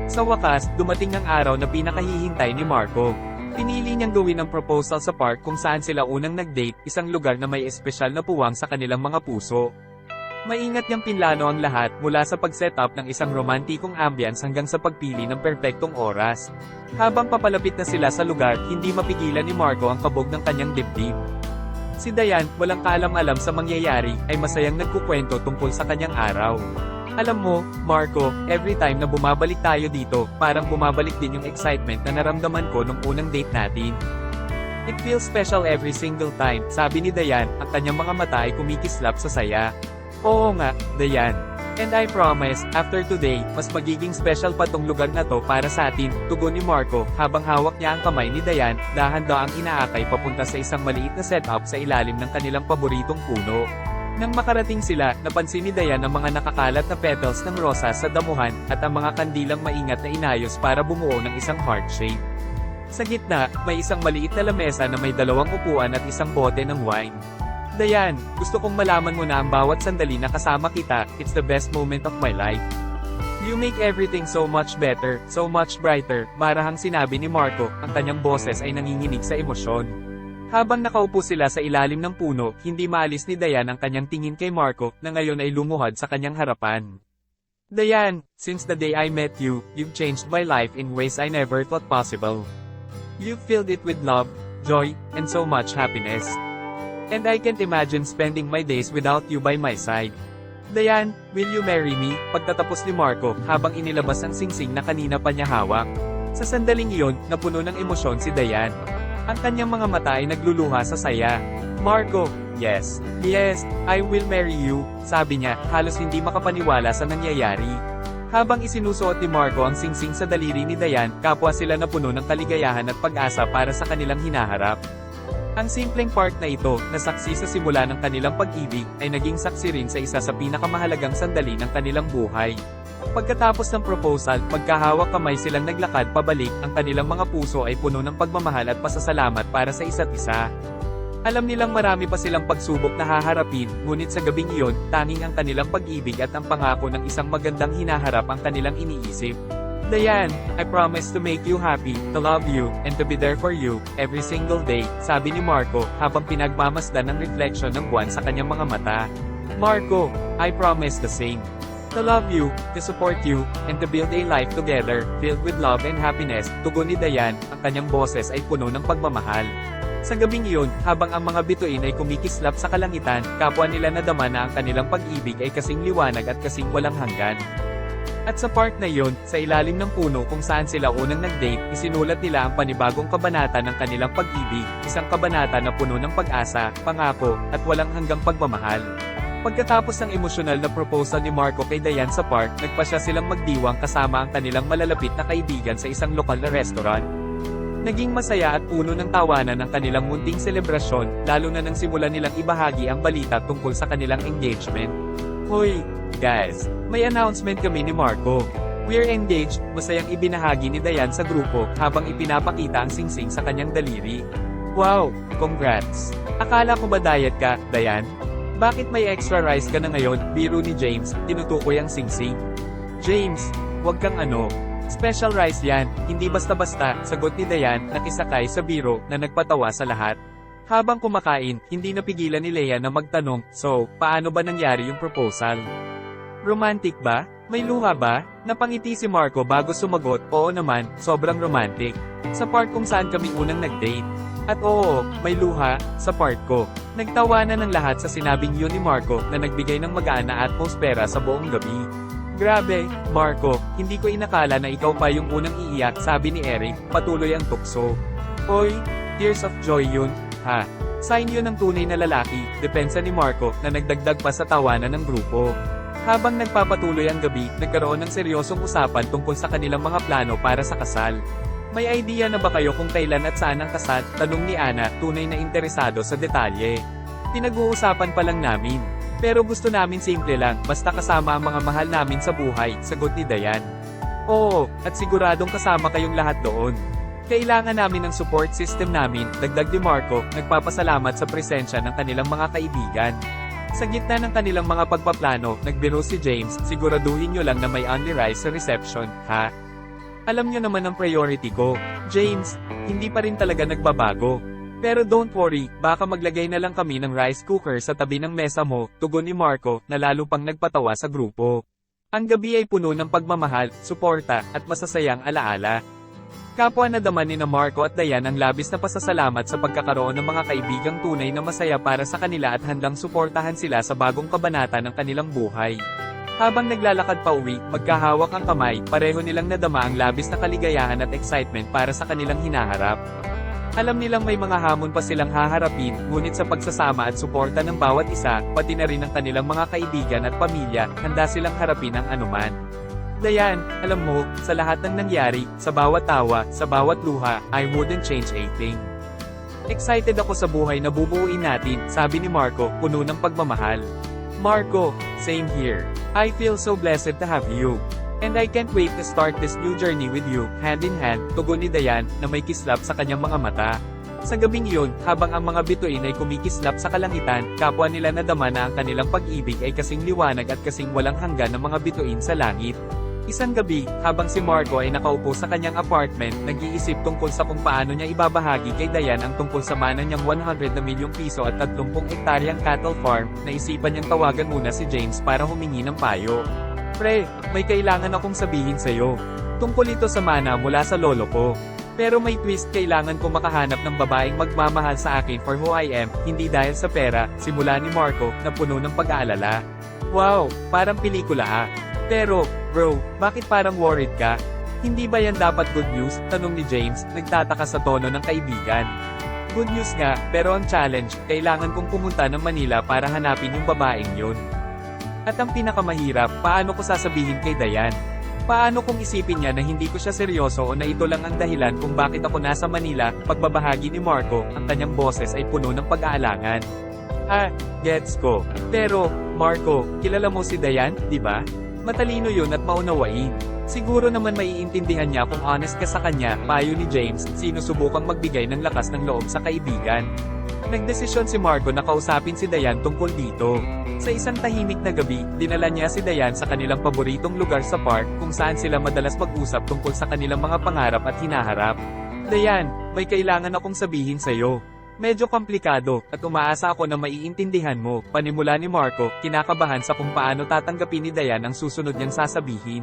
Speaker 1: Sa wakas, dumating ang araw na pinakahihintay ni Marco. Pinili niyang gawin ang proposal sa park kung saan sila unang nag-date, isang lugar na may espesyal na puwang sa kanilang mga puso. Maingat niyang pinlano ang lahat, mula sa pag-set up ng isang romantikong ambience hanggang sa pagpili ng perpektong oras. Habang papalapit na sila sa lugar, hindi mapigilan ni Marco ang kabog ng kanyang dibdib. Si Dayan, walang kaalam-alam sa mangyayari, ay masayang nagkukwento tungkol sa kanyang araw. Alam mo, Marco, every time na bumabalik tayo dito, parang bumabalik din yung excitement na naramdaman ko nung unang date natin. It feels special every single time, sabi ni Dayan, ang kanyang mga mata ay kumikislap sa saya. Oo nga, Dayan. And I promise, after today, mas magiging special pa tong lugar na to para sa atin, tugon ni Marco, habang hawak niya ang kamay ni Dayan, dahan-daang inaakay papunta sa isang maliit na setup sa ilalim ng kanilang paboritong puno. Nang makarating sila, napansin ni Dayan ang mga nakakalat na petals ng rosas sa damuhan, at ang mga kandilang maingat na inayos para bumuo ng isang heart shape. Sa gitna, may isang maliit na lamesa na may 2 upuan at isang bote ng wine. Dayan, gusto kong malaman mo na ang bawat sandali na kasama kita, it's the best moment of my life. You make everything so much better, so much brighter, marahang sinabi ni Marco, ang kanyang boses ay nanginginig sa emosyon. Habang nakaupo sila sa ilalim ng puno, hindi maalis ni Dayan ang kanyang tingin kay Marco, na ngayon ay lumuhad sa kanyang harapan. Dayan, since the day I met you, you've changed my life in ways I never thought possible. You've filled it with love, joy, and so much happiness. And I can't imagine spending my days without you by my side. Dayan, will you marry me? Pagtatapos ni Marco, habang inilabas ang singsing na kanina pa niya hawak. Sa sandaling iyon, napuno ng emosyon si Dayan. Ang kanyang mga mata ay nagluluha sa saya. Marco, yes, yes, I will marry you, sabi niya, halos hindi makapaniwala sa nangyayari. Habang isinusuot ni Marco ang singsing sa daliri ni Dayan, kapwa sila napuno ng kaligayahan at pag-asa para sa kanilang hinaharap. Ang simpleng part na ito, na saksi sa simula ng kanilang pag-ibig, ay naging saksi rin sa isa sa pinakamahalagang sandali ng kanilang buhay. Pagkatapos ng proposal, magkahawak kamay silang naglakad pabalik, ang kanilang mga puso ay puno ng pagmamahal at pasasalamat para sa isa't isa. Alam nilang marami pa silang pagsubok na haharapin, ngunit sa gabing iyon, tanging ang kanilang pag-ibig at ang pangako ng isang magandang hinaharap ang kanilang iniisip. Dayan, I promise to make you happy, to love you, and to be there for you, every single day, sabi ni Marco, habang pinagmamasdan ng reflection ng buwan sa kanyang mga mata. Marco, I promise the same. To love you, to support you, and to build a life together, filled with love and happiness, tugon ni Dayan, ang kanyang boses ay puno ng pagmamahal. Sa gabing iyon, habang ang mga bituin ay kumikislap sa kalangitan, kapwa nila nadama na ang kanilang pag-ibig ay kasing liwanag at kasing walang hanggan. At sa park na iyon, sa ilalim ng puno kung saan sila unang nag-date, isinulat nila ang panibagong kabanata ng kanilang pag-ibig, isang kabanata na puno ng pag-asa, pangako, at walang hanggang pagmamahal. Pagkatapos ng emosyonal na proposal ni Marco kay Dayan sa park, nagpasya silang magdiwang kasama ang kanilang malalapit na kaibigan sa isang lokal na restaurant. Naging masaya at puno ng tawanan ang kanilang munting selebrasyon, lalo na nang simulan nilang ibahagi ang balita tungkol sa kanilang engagement. Hoy, guys, may announcement kami ni Marco. We're engaged, masayang ibinahagi ni Dayan sa grupo, habang ipinapakita ang singsing sa kanyang daliri. Wow, congrats. Akala ko ba diet ka, Dayan? Bakit may extra rice ka na ngayon? Biro ni James, tinutukoy ang singsing. James, wag kang special rice yan, hindi basta-basta, sagot ni Dayan, nakisakay sa biro, na nagpatawa sa lahat. Habang kumakain, hindi napigilan ni Leia na magtanong, so, paano ba nangyari yung proposal? Romantic ba? May luha ba? Napangiti si Marco bago sumagot, oo naman, sobrang romantic. Sa part kung saan kami unang nag-date. At oo, may luha, sa part ko. Nagtawanan ng lahat sa sinabing yun ni Marco na nagbigay ng magaan na atmosfera sa buong gabi. Grabe, Marco, hindi ko inakala na ikaw pa yung unang iiyak, sabi ni Eric, patuloy ang tukso. Oy, tears of joy yun, ha? Sign yun ng tunay na lalaki, depensa ni Marco, na nagdagdag pa sa tawanan ng grupo. Habang nagpapatuloy ang gabi, nagkaroon ng seryosong usapan tungkol sa kanilang mga plano para sa kasal. May idea na ba kayo kung kailan at saan ang kasal? Tanong ni Ana, tunay na interesado sa detalye. Pinag-uusapan pa lang namin. Pero gusto namin simple lang, basta kasama ang mga mahal namin sa buhay, sagot ni Dayan. Oo, at siguradong kasama kayong lahat doon. Kailangan namin ng support system namin, dagdag ni Marco, nagpapasalamat sa presensya ng kanilang mga kaibigan. Sa gitna ng kanilang mga pagpaplano, nagbiro si James, siguraduhin nyo lang na may only rice sa reception, ha? Alam nyo naman ang priority ko. James, hindi pa rin talaga nagbabago. Pero don't worry, baka maglagay na lang kami ng rice cooker sa tabi ng mesa mo, tugon ni Marco, na lalo pang nagpatawa sa grupo. Ang gabi ay puno ng pagmamahal, suporta, at masasayang alaala. Kapwa na daman ni Marco at Dayan ang labis na pasasalamat sa pagkakaroon ng mga kaibigang tunay na masaya para sa kanila at handang suportahan sila sa bagong kabanata ng kanilang buhay. Habang naglalakad pa uwi, magkahawak ang kamay, pareho nilang nadama ang labis na kaligayahan at excitement para sa kanilang hinaharap. Alam nilang may mga hamon pa silang haharapin, ngunit sa pagsasama at suporta ng bawat isa, pati na rin ang kanilang mga kaibigan at pamilya, handa silang harapin ang anuman. Dayan, alam mo, sa lahat ng nangyari, sa bawat tawa, sa bawat luha, I wouldn't change a thing. Excited ako sa buhay na bubuuin natin, sabi ni Marco, puno ng pagmamahal. Marco, same here. I feel so blessed to have you. And I can't wait to start this new journey with you, hand in hand, tugon ni Dayan, na may kislap sa kanyang mga mata. Sa gabing iyon, habang ang mga bituin ay kumikislap sa kalangitan, kapwa nila nadama na ang kanilang pag-ibig ay kasing liwanag at kasing walang hanggan ng mga bituin sa langit. Isang gabi, habang si Marco ay nakaupo sa kanyang apartment, nag-iisip tungkol sa kung paano niya ibabahagi kay Dayan ang tungkol sa mana niyang 100 na milyong piso at 30 hektaryang cattle farm, naisipan niyang tawagan muna si James para humingi ng payo. Pre, may kailangan akong sabihin sa'yo. Tungkol ito sa mana mula sa lolo ko. Pero may twist, kailangan ko makahanap ng babaeng magmamahal sa akin for who I am, hindi dahil sa pera, simula ni Marco, na puno ng pag-aalala. Wow, parang pelikula ha. Pero, bro, bakit parang worried ka? Hindi ba yan dapat good news? Tanong ni James, nagtataka sa tono ng kaibigan. Good news nga, pero ang challenge, kailangan kong pumunta ng Manila para hanapin yung babaeng yun. At ang pinakamahirap, paano ko sasabihin kay Dayan? Paano kung isipin niya na hindi ko siya seryoso o na ito lang ang dahilan kung bakit ako nasa Manila? Pagbabahagi ni Marco, ang kanyang boses ay puno ng pag-aalangan. Gets ko. Pero, Marco, kilala mo si Dayan, di ba? Matalino yun at maunawain. Siguro naman maiintindihan niya kung honest ka sa kanya, payo ni James, sinusubukang magbigay ng lakas ng loob sa kaibigan. Nagdesisyon si Marco na kausapin si Dayan tungkol dito. Sa isang tahimik na gabi, dinala niya si Dayan sa kanilang paboritong lugar sa park, kung saan sila madalas mag-usap tungkol sa kanilang mga pangarap at hinaharap. Dayan, may kailangan akong sabihin sa'yo. Medyo komplikado, at umaasa ako na maiintindihan mo, panimula ni Marco, kinakabahan sa kung paano tatanggapin ni Dayan ang susunod niyang sasabihin.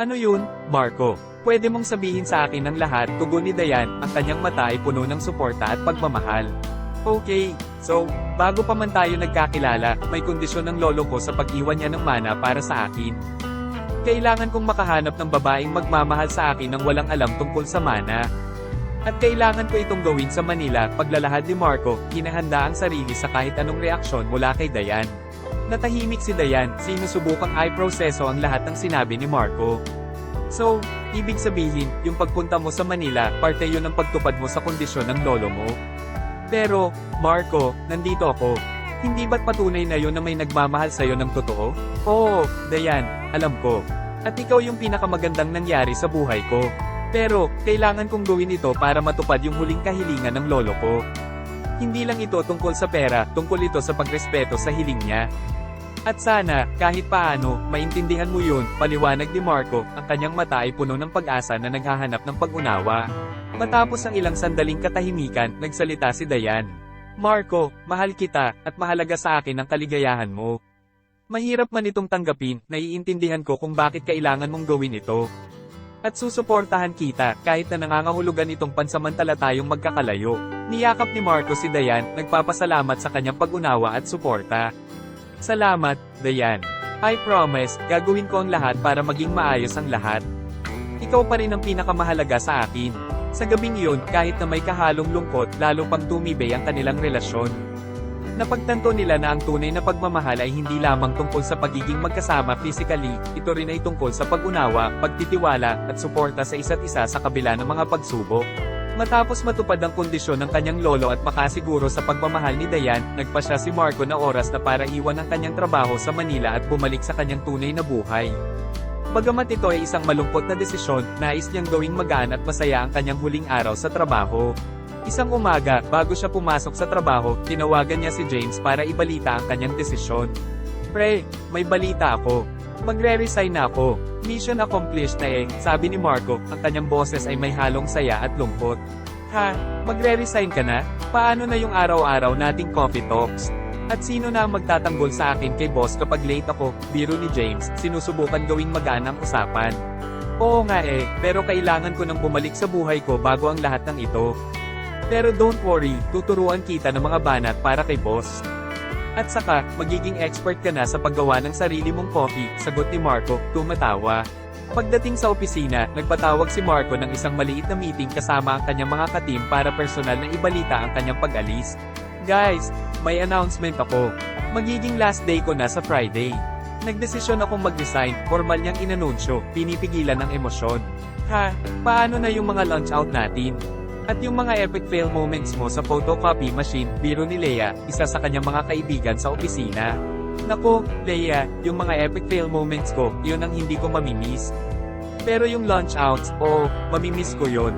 Speaker 1: Ano yun, Marco? Pwede mong sabihin sa akin ng lahat, tugon ni Dayan, ang kanyang mata ay puno ng suporta at pagmamahal. Okay, so, bago pa man tayo nagkakilala, may kondisyon ng lolo ko sa pag-iwan niya ng mana para sa akin. Kailangan kong makahanap ng babaeng magmamahal sa akin nang walang alam tungkol sa mana. At kailangan ko itong gawin sa Manila, paglalahad ni Marco, hinahanda ang sarili sa kahit anong reaksyon mula kay Dayan. Natahimik si Dayan, sinusubukang i-proseso ang lahat ng sinabi ni Marco. So, ibig sabihin, yung pagpunta mo sa Manila, parte yun ng pagtupad mo sa kondisyon ng lolo mo? Pero, Marco, nandito ako. Hindi ba't patunay na yun na may nagmamahal sa'yo ng totoo? Oo, Dayan, alam ko. At ikaw yung pinakamagandang nangyari sa buhay ko. Pero, kailangan kong gawin ito para matupad yung huling kahilingan ng lolo ko. Hindi lang ito tungkol sa pera, tungkol ito sa pagrespeto sa hiling niya. At sana, kahit paano, maintindihan mo yun, paliwanag ni Marco, ang kanyang mata ay puno ng pag-asa na naghahanap ng pag-unawa. Matapos ang ilang sandaling katahimikan, nagsalita si Diane. Marco, mahal kita, at mahalaga sa akin ang kaligayahan mo. Mahirap man itong tanggapin, naiintindihan ko kung bakit kailangan mong gawin ito. At susuportahan kita, kahit na nangangahulugan itong pansamantala tayong magkakalayo. Niyakap ni Marco si Diane, nagpapasalamat sa kanyang pag-unawa at suporta. Salamat, Diane. I promise, gagawin ko ang lahat para maging maayos ang lahat. Ikaw pa rin ang pinakamahalaga sa akin. Sa gabing iyon, kahit na may kahalong lungkot, lalo pang tumibay ang kanilang relasyon. Napagtanto nila na ang tunay na pagmamahal ay hindi lamang tungkol sa pagiging magkasama physically, ito rin ay tungkol sa pag-unawa, pagtitiwala, at suporta sa isa't isa sa kabila ng mga pagsubok. Matapos matupad ang kondisyon ng kanyang lolo at makasiguro sa pagmamahal ni Diane, nagpasya si Marco na oras na para iwan ang kanyang trabaho sa Manila at bumalik sa kanyang tunay na buhay. Bagamat ito ay isang malungkot na desisyon, nais niyang gawing magaan at masaya ang kanyang huling araw sa trabaho. Isang umaga, bago siya pumasok sa trabaho, tinawagan niya si James para ibalita ang kanyang desisyon. Pre, may balita ako. Magre-resign na ako. Mission accomplished na sabi ni Marco, ang kanyang boses ay may halong saya at lungkot. Ha? Magre-resign ka na? Paano na yung araw-araw nating coffee talks? At sino na ang magtatanggol sa akin kay boss kapag late ako? Biro ni James, sinusubukan gawing magaan ang usapan. Oo nga pero kailangan ko nang bumalik sa buhay ko bago ang lahat ng ito. Pero don't worry, tuturuan kita ng mga banat para kay boss. At saka, magiging expert ka na sa paggawa ng sarili mong coffee, sagot ni Marco, tumatawa. Pagdating sa opisina, nagpatawag si Marco ng isang maliit na meeting kasama ang kanyang mga katim para personal na ibalita ang kanyang pag-alis. Guys, may announcement ako. Magiging last day ko na sa Friday. Nagdesisyon akong mag-resign, formal niyang inanunsyo, pinipigilan ng emosyon. Ha, paano na yung mga lunch out natin? At yung mga epic fail moments mo sa photocopy machine, biro ni Leia, isa sa kanyang mga kaibigan sa opisina. Nako, Leia, yung mga epic fail moments ko, yun ang hindi ko mamimiss. Pero yung lunch outs, mamimiss ko yun.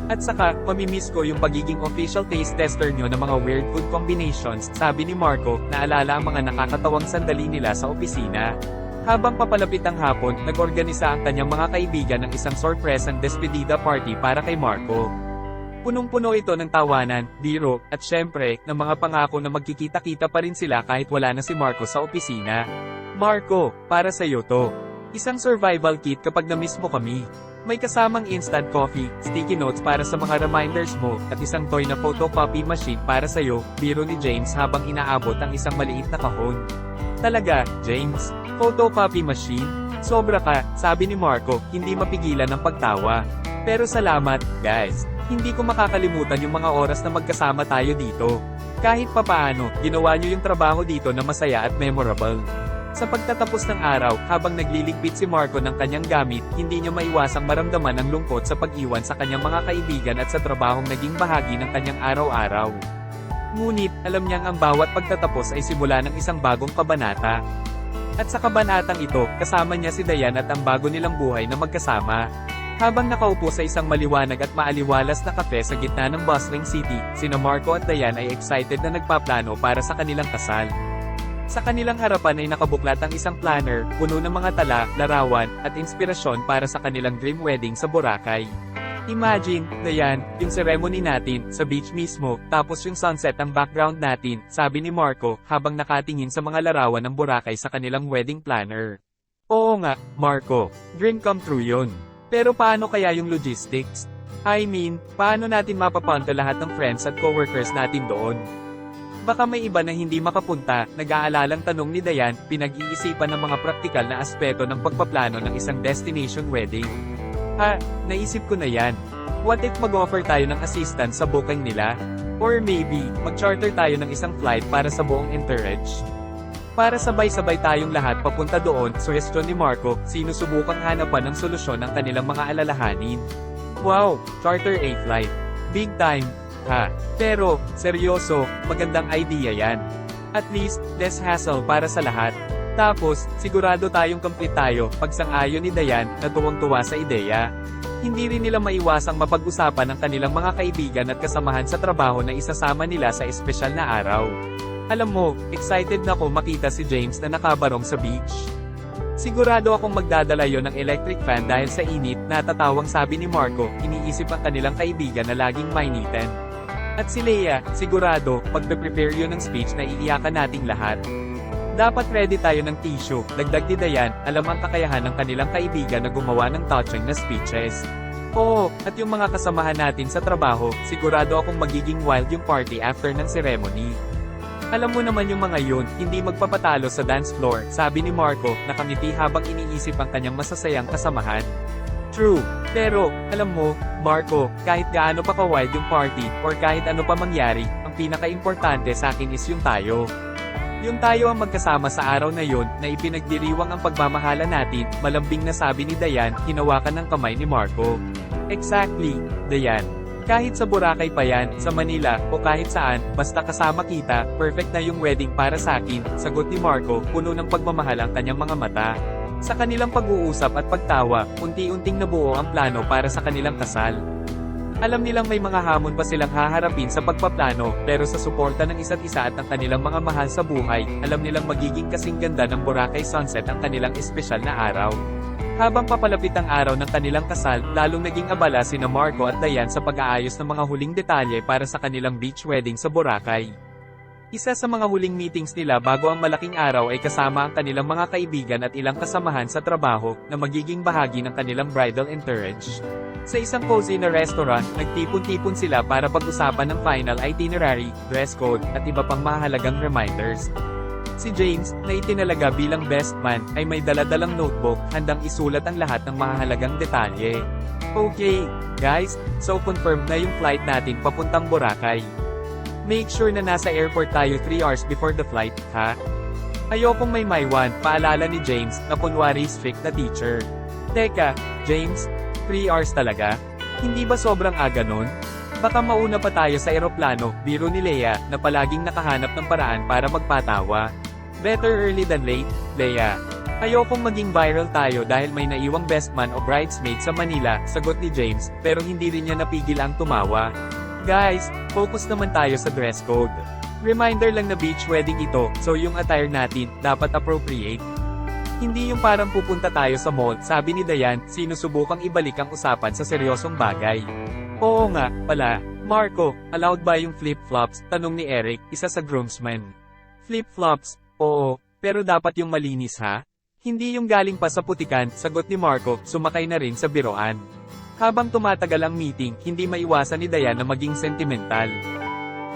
Speaker 1: At saka, mamimiss ko yung pagiging official taste tester nyo ng mga weird food combinations, sabi ni Marco, naalala ang mga nakakatawang sandali nila sa opisina. Habang papalapit ang hapon, nag-organisa ang kanyang mga kaibigan ng isang sorpresang despedida party para kay Marco. Punong-puno ito ng tawanan, biro, at syempre, ng mga pangako na magkikita-kita pa rin sila kahit wala na si Marco sa opisina. Marco, para sa iyo to. Isang survival kit kapag na-miss mo kami. May kasamang instant coffee, sticky notes para sa mga reminders mo, at isang toy na photocopy machine para sa iyo, biro ni James habang inaabot ang isang maliit na kahon. Talaga, James? Photocopy machine? Sobra ka, sabi ni Marco, hindi mapigilan ng pagtawa. Pero salamat, guys. Hindi ko makakalimutan yung mga oras na magkasama tayo dito. Kahit papaano, ginawa niyo yung trabaho dito na masaya at memorable. Sa pagtatapos ng araw, habang nagliligpit si Marco ng kanyang gamit, hindi niya maiwasang maramdaman ang lungkot sa pag-iwan sa kanyang mga kaibigan at sa trabahong naging bahagi ng kanyang araw-araw. Ngunit, alam niyang ang bawat pagtatapos ay simula ng isang bagong kabanata. At sa kabanatang ito, kasama niya si Diane at ang bago nilang buhay na magkasama. Habang nakaupo sa isang maliwanag at maaliwalas na kafe sa gitna ng bustling city, sina Marco at Diane ay excited na nagpaplano para sa kanilang kasal. Sa kanilang harapan ay nakabuklat ang isang planner, puno ng mga tala, larawan, at inspirasyon para sa kanilang dream wedding sa Boracay. Imagine, Diane, yung ceremony natin, sa beach mismo, tapos yung sunset ang background natin, sabi ni Marco, habang nakatingin sa mga larawan ng Boracay sa kanilang wedding planner. Oo nga, Marco, dream come true yun. Pero paano kaya yung logistics? I mean, paano natin mapapunta lahat ng friends at coworkers natin doon? Baka may iba na hindi makapunta, nag-aalalang tanong ni Diane, pinag-iisipan ng mga praktikal na aspeto ng pagpaplano ng isang destination wedding. Naisip ko na yan. What if mag-offer tayo ng assistance sa booking nila? Or maybe, mag-charter tayo ng isang flight para sa buong entourage? Para sabay-sabay tayong lahat papunta doon, suhestyon ni Marco, sinusubukang hanapan ng solusyon ng kanilang mga alalahanin. Wow, charter a flight. Big time, ha? Pero, seryoso, magandang idea yan. At least, less hassle para sa lahat. Tapos, sigurado tayong complete tayo, pagsang-ayon ni Diane, na tuwang-tuwa sa ideya. Hindi rin nila maiwasang mapag-usapan ang kanilang mga kaibigan at kasamahan sa trabaho na isasama nila sa espesyal na araw. Alam mo, excited na ako makita si James na nakabarong sa beach. Sigurado akong magdadala yon ng electric fan dahil sa init, natatawang sabi ni Marco, iniisip ang kanilang kaibigan na laging mainitan. At si Leia, sigurado, pagpe-prepare yun ng speech na iiyakan nating lahat. Dapat ready tayo ng tissue, dagdag ni Dayan, alam ang kakayahan ng kanilang kaibigan na gumawa ng touching na speeches. Oo, at yung mga kasamahan natin sa trabaho, sigurado akong magiging wild yung party after ng ceremony. Alam mo naman yung mga yun, hindi magpapatalo sa dance floor, sabi ni Marco, nakangiti habang iniisip ang kanyang masasayang kasamahan. True, pero, alam mo, Marco, kahit gaano pa ka-wild yung party, or kahit ano pa mangyari, ang pinaka-importante sa akin is yung tayo. Yung tayo ang magkasama sa araw na yon, na ipinagdiriwang ang pagmamahala natin, malambing na sabi ni Dayan, hinawakan ng kamay ni Marco. Exactly, Dayan. Kahit sa Boracay pa yan, sa Manila, o kahit saan, basta kasama kita, perfect na yung wedding para sa akin, sagot ni Marco, puno ng pagmamahal ang kanyang mga mata. Sa kanilang pag-uusap at pagtawa, unti-unting nabuo ang plano para sa kanilang kasal. Alam nilang may mga hamon pa silang haharapin sa pagpaplano, pero sa suporta ng isa't isa at ng kanilang mga mahal sa buhay, alam nilang magiging kasing ganda ng Boracay sunset ang kanilang espesyal na araw. Habang papalapit ang araw ng kanilang kasal, lalong naging abala sina Marco at Dayan sa pag-aayos ng mga huling detalye para sa kanilang beach wedding sa Boracay. Isa sa mga huling meetings nila bago ang malaking araw ay kasama ang kanilang mga kaibigan at ilang kasamahan sa trabaho na magiging bahagi ng kanilang bridal entourage. Sa isang cozy na restaurant, nagtipon-tipon sila para pag-usapan ng final itinerary, dress code, at iba pang mahalagang reminders. Si James, na itinalaga bilang best man, ay may dala-dalang notebook, handang isulat ang lahat ng mahalagang detalye. Okay, guys, so confirmed na yung flight natin papuntang Boracay. Make sure na nasa airport tayo 3 hours before the flight, ha? Ayokong may maiwan, paalala ni James, na kunwari strict na teacher. Teka, James, 3 hours talaga? Hindi ba sobrang aga nun? Baka mauna pa tayo sa eroplano, biro ni Leia, na palaging nakahanap ng paraan para magpatawa. Better early than late, Leia. Ayokong maging viral tayo dahil may naiwang best man o bridesmaid sa Manila, sagot ni James, pero hindi rin niya napigil ang tumawa. Guys, focus naman tayo sa dress code. Reminder lang na beach wedding ito, so yung attire natin, dapat appropriate. Hindi yung parang pupunta tayo sa mall, sabi ni Dayan, sinusubukang ibalik ang usapan sa seryosong bagay. Oo nga, pala. Marco, allowed ba yung flip-flops? Tanong ni Eric, isa sa groomsmen. Flip-flops? Oo, pero dapat yung malinis ha? Hindi yung galing pa sa putikan, sagot ni Marco, sumakay na rin sa biroan. Habang tumatagal ang meeting, hindi maiwasan ni Dayan na maging sentimental.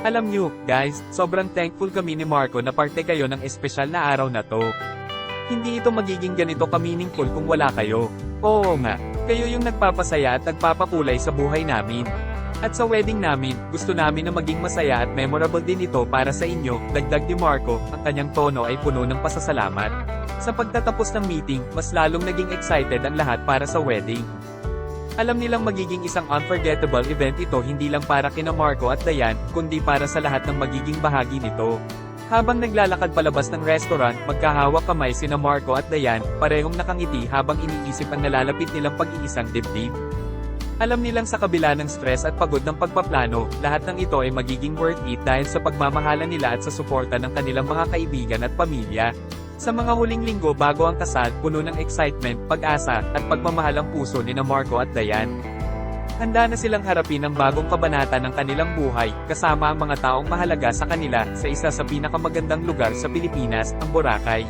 Speaker 1: Alam nyo, guys, sobrang thankful kami ni Marco na parte kayo ng espesyal na araw na to. Hindi ito magiging ganito ka-meaningful kung wala kayo. Oo nga, kayo yung nagpapasaya at nagpapakulay sa buhay namin. At sa wedding namin, gusto namin na maging masaya at memorable din ito para sa inyo, dagdag ni Marco, ang kanyang tono ay puno ng pasasalamat. Sa pagtatapos ng meeting, mas lalong naging excited ang lahat para sa wedding. Alam nilang magiging isang unforgettable event ito hindi lang para kina Marco at Dayan, kundi para sa lahat ng magiging bahagi nito. Habang naglalakad palabas ng restaurant, magkahawak kamay sina Marco at Dayan, parehong nakangiti habang iniisip ang nalalapit nilang pag-iisang dibdib. Alam nilang sa kabila ng stress at pagod ng pagpaplano, lahat ng ito ay magiging worth it dahil sa pagmamahala nila at sa suporta ng kanilang mga kaibigan at pamilya. Sa mga huling linggo bago ang kasal, puno ng excitement, pag-asa, at pagmamahal ang puso ni Marco at Dayan. Handa na silang harapin ang bagong kabanata ng kanilang buhay, kasama ang mga taong mahalaga sa kanila, sa isa sa pinakamagandang lugar sa Pilipinas, ang Boracay.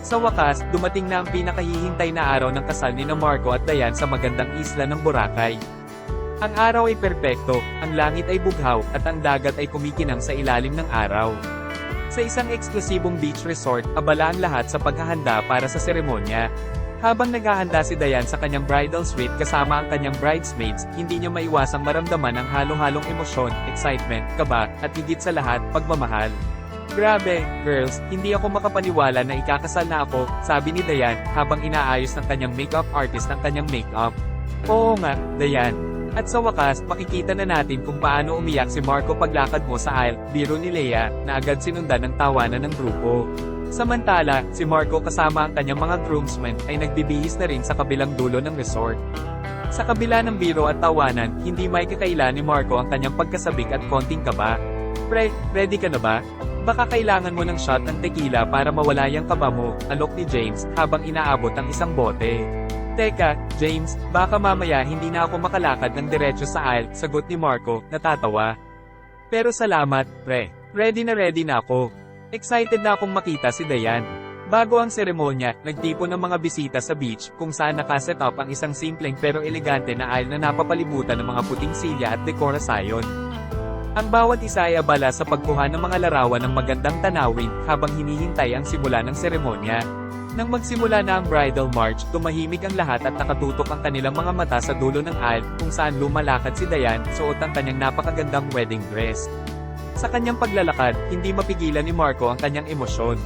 Speaker 1: Sa wakas, dumating na ang pinakahihintay na araw ng kasal ni Marco at Dayan sa magandang isla ng Boracay. Ang araw ay perpekto, ang langit ay bughaw, at ang dagat ay kumikinang sa ilalim ng araw. Sa isang eksklusibong beach resort, abala ang lahat sa paghahanda para sa seremonya. Habang naghahanda si Dayan sa kanyang bridal suite kasama ang kanyang bridesmaids, hindi niya maiwasang maramdaman ang halo-halong emosyon, excitement, kaba, at higit sa lahat, pagmamahal. Grabe, girls, hindi ako makapaniwala na ikakasal na ako, sabi ni Dayan, habang inaayos ng kanyang makeup artist ang kanyang makeup. Oo nga, Dayan. At sa wakas, makikita na natin kung paano umiyak si Marco paglakad mo sa aisle, biro ni Leia, na agad sinundan ng tawanan ng grupo. Samantala, si Marco kasama ang kanyang mga groomsmen ay nagbibihis na rin sa kabilang dulo ng resort. Sa kabila ng biro at tawanan, hindi may kakaila ni Marco ang kanyang pagkasabik at konting kaba. Pre, ready ka na ba? Baka kailangan mo ng shot ng tequila para mawala yung kaba mo, alok ni James, habang inaabot ang isang bote. Teka, James, baka mamaya hindi na ako makalakad ng diretso sa aisle, sagot ni Marco, natatawa. Pero salamat, pre. Ready na ako. Excited na akong makita si Diane. Bago ang seremonya, nagtipon ng mga bisita sa beach, kung saan nakaset up ang isang simpleng pero elegante na aisle na napapalibutan ng mga puting silya at dekorasayon. Ang bawat isa ay abala sa pagkuha ng mga larawan ng magandang tanawin, habang hinihintay ang simula ng seremonya. Nang magsimula na ang bridal march, tumahimik ang lahat at nakatutok ang kanilang mga mata sa dulo ng aisle, kung saan lumalakad si Diane, suot ang kanyang napakagandang wedding dress. Sa kanyang paglalakad, hindi mapigilan ni Marco ang kanyang emosyon.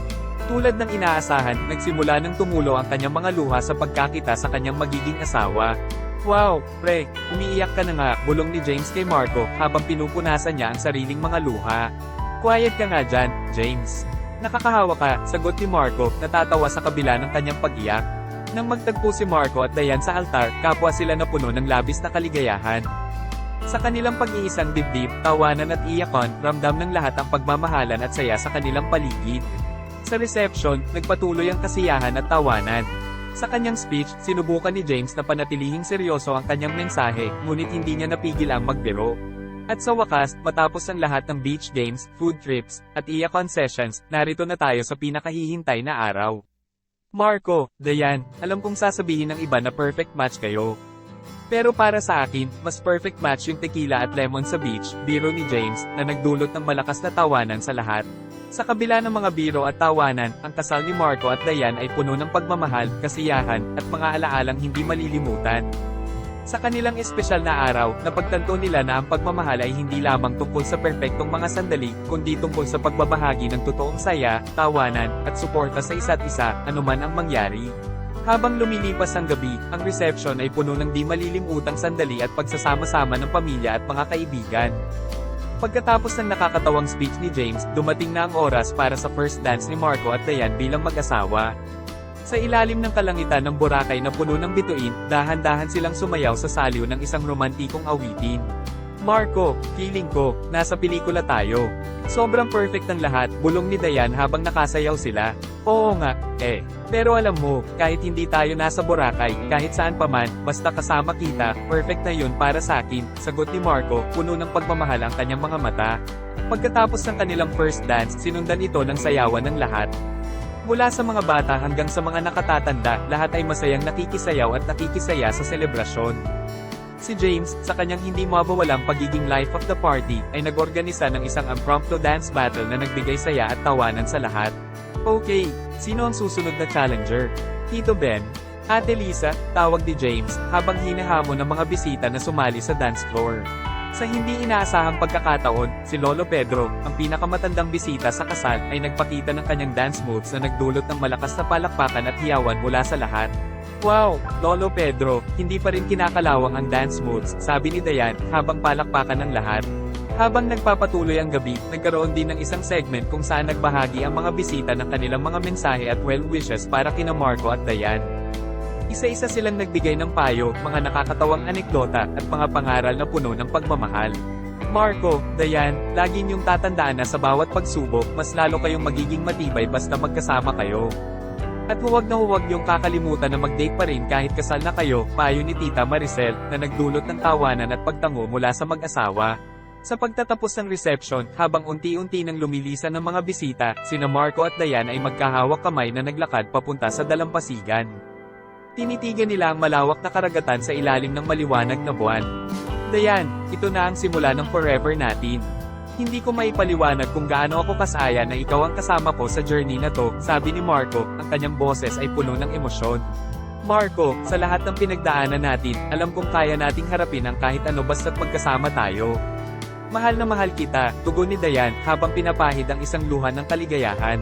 Speaker 1: Tulad ng inaasahan, nagsimula ng tumulo ang kanyang mga luha sa pagkakita sa kanyang magiging asawa. Wow, pre, umiiyak ka na nga, bulong ni James kay Marco, habang pinupunasan niya ang sariling mga luha. Quiet ka nga dyan, James. Nakakahawa ka, sagot ni Marco, natatawa sa kabila ng kanyang pag-iyak. Nang magtagpo si Marco at Diane sa altar, kapwa sila na puno ng labis na kaligayahan. Sa kanilang pag-iisang dibdib, tawanan at iyakan, ramdam ng lahat ang pagmamahalan at saya sa kanilang paligid. Sa reception, nagpatuloy ang kasiyahan at tawanan. Sa kanyang speech, sinubukan ni James na panatilihing seryoso ang kanyang mensahe, ngunit hindi niya napigil ang magbiro. At sa wakas, matapos ang lahat ng beach games, food trips, at iyakan sessions, narito na tayo sa pinakahihintay na araw. Marco, Diane, alam kong sasabihin ng iba na perfect match kayo. Pero para sa akin, mas perfect match yung tequila at lemon sa beach, biro ni James, na nagdulot ng malakas na tawanan sa lahat. Sa kabila ng mga biro at tawanan, ang kasal ni Marco at Diane ay puno ng pagmamahal, kasiyahan, at mga alaalang hindi malilimutan. Sa kanilang espesyal na araw, napagtanto nila na ang pagmamahal ay hindi lamang tungkol sa perpektong mga sandali, kundi tungkol sa pagbabahagi ng totoong saya, tawanan, at suporta sa isa't isa, anuman ang mangyari. Habang lumilipas ang gabi, ang reception ay puno ng di malilimutang sandali at pagsasama-sama ng pamilya at mga kaibigan. Pagkatapos ng nakakatawang speech ni James, dumating na ang oras para sa first dance ni Marco at Diane bilang mag-asawa. Sa ilalim ng kalangitan ng Boracay na puno ng bituin, dahan-dahan silang sumayaw sa saliw ng isang romantikong awitin. Marco, feeling ko, nasa pelikula tayo. Sobrang perfect ng lahat, bulong ni Diane habang nakasayaw sila. Oo nga, pero alam mo, kahit hindi tayo nasa Boracay, kahit saan pa man, basta kasama kita, perfect na yun para sa akin, sagot ni Marco, puno ng pagmamahal ang kanyang mga mata. Pagkatapos ng kanilang first dance, sinundan ito ng sayawan ng lahat. Mula sa mga bata hanggang sa mga nakatatanda, lahat ay masayang nakikisayaw at nakikisaya sa selebrasyon. Si James, sa kanyang hindi mabawalang pagiging life of the party, ay nag-organisa ng isang impromptu dance battle na nagbigay saya at tawanan sa lahat. Okay, sino ang susunod na challenger? Tito Ben? Ate Lisa? Tawag ni James, habang hinahamon ng mga bisita na sumali sa dance floor. Sa hindi inaasahang pagkakataon, si Lolo Pedro, ang pinakamatandang bisita sa kasal, ay nagpakita ng kanyang dance moves na nagdulot ng malakas na palakpakan at hiyawan mula sa lahat. Wow, Lolo Pedro, hindi pa rin kinakalawang ang dance moves, sabi ni Diane, habang palakpakan ng lahat. Habang nagpapatuloy ang gabi, nagkaroon din ng isang segment kung saan nagbahagi ang mga bisita ng kanilang mga mensahe at well wishes para kina Marco at Diane. Isa-isa silang nagbigay ng payo, mga nakakatawang anekdota, at mga pangaral na puno ng pagmamahal. Marco, Diane, lagi niyong tatandaan na sa bawat pagsubok, mas lalo kayong magiging matibay basta magkasama kayo. At huwag niyong kakalimutan na mag-date pa rin kahit kasal na kayo, payo ni Tita Maricel, na nagdulot ng tawanan at pagtango mula sa mag-asawa. Sa pagtatapos ng reception, habang unti-unti nang lumilisan ng mga bisita, sina Marco at Diane ay magkahawak kamay na naglakad papunta sa dalampasigan. Tinitigan nila ang malawak na karagatan sa ilalim ng maliwanag na buwan. Diane, ito na ang simula ng forever natin. Hindi ko maipaliwanag kung gaano ako kasaya na ikaw ang kasama ko sa journey na to, sabi ni Marco, ang kanyang boses ay puno ng emosyon. Marco, sa lahat ng pinagdaanan natin, alam kong kaya nating harapin ang kahit ano basta't magkasama tayo. Mahal na mahal kita, tugon ni Diane, habang pinapahid ang isang luha ng kaligayahan.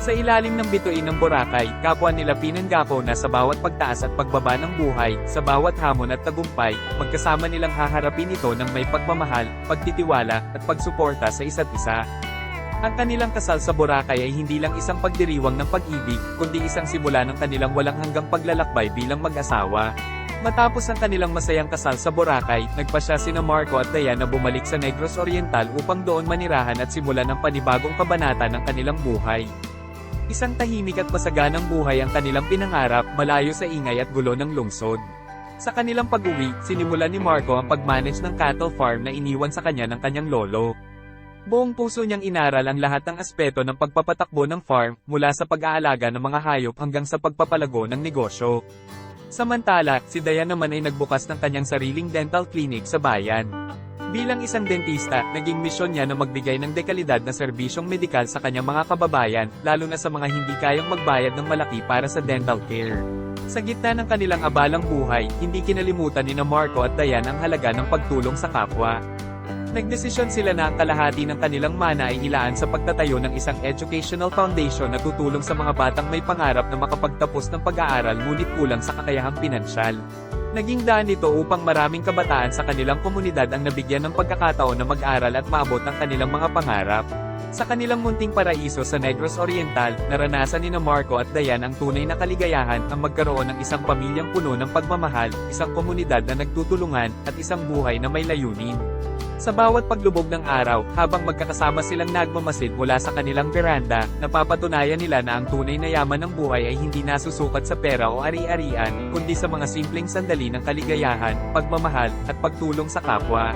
Speaker 1: Sa ilalim ng bituin ng Boracay, kapwa nila pinanggapo na sa bawat pagtaas at pagbaba ng buhay, sa bawat hamon at tagumpay, magkasama nilang haharapin ito ng may pagmamahal, pagtitiwala, at pagsuporta sa isa't isa. Ang kanilang kasal sa Boracay ay hindi lang isang pagdiriwang ng pag-ibig, kundi isang simula ng kanilang walang hanggang paglalakbay bilang mag-asawa. Matapos ang kanilang masayang kasal sa Boracay, nagpasya sina Marco at Diane na bumalik sa Negros Oriental upang doon manirahan at simulan ang panibagong kabanata ng kanilang buhay. Isang tahimik at masaganang buhay ang kanilang pinangarap, malayo sa ingay at gulo ng lungsod. Sa kanilang pag-uwi, sinimulan ni Marco ang pag-manage ng cattle farm na iniwan sa kanya ng kanyang lolo. Buong puso niyang inaral ang lahat ng aspeto ng pagpapatakbo ng farm, mula sa pag-aalaga ng mga hayop hanggang sa pagpapalago ng negosyo. Samantala, si Diane naman ay nagbukas ng kanyang sariling dental clinic sa bayan. Bilang isang dentista, naging misyon niya na magbigay ng dekalidad na serbisyong medikal sa kanyang mga kababayan, lalo na sa mga hindi kayang magbayad ng malaki para sa dental care. Sa gitna ng kanilang abalang buhay, hindi kinalimutan ni Marco at Diane ang halaga ng pagtulong sa kapwa. Nagdesisyon sila na ang kalahati ng kanilang mana ay ilaan sa pagtatayo ng isang educational foundation na tutulong sa mga batang may pangarap na makapagtapos ng pag-aaral ngunit kulang sa kakayahang pinansyal. Naging daan ito upang maraming kabataan sa kanilang komunidad ang nabigyan ng pagkakataon na mag-aral at maabot ang kanilang mga pangarap. Sa kanilang munting paraiso sa Negros Oriental, naranasan ni Marco at Diane ang tunay na kaligayahan, ang magkaroon ng isang pamilyang puno ng pagmamahal, isang komunidad na nagtutulungan, at isang buhay na may layunin. Sa bawat paglubog ng araw, habang magkakasama silang nagmamasid mula sa kanilang veranda, napapatunayan nila na ang tunay na yaman ng buhay ay hindi nasusukat sa pera o ari-arian, kundi sa mga simpleng sandali ng kaligayahan, pagmamahal, at pagtulong sa kapwa.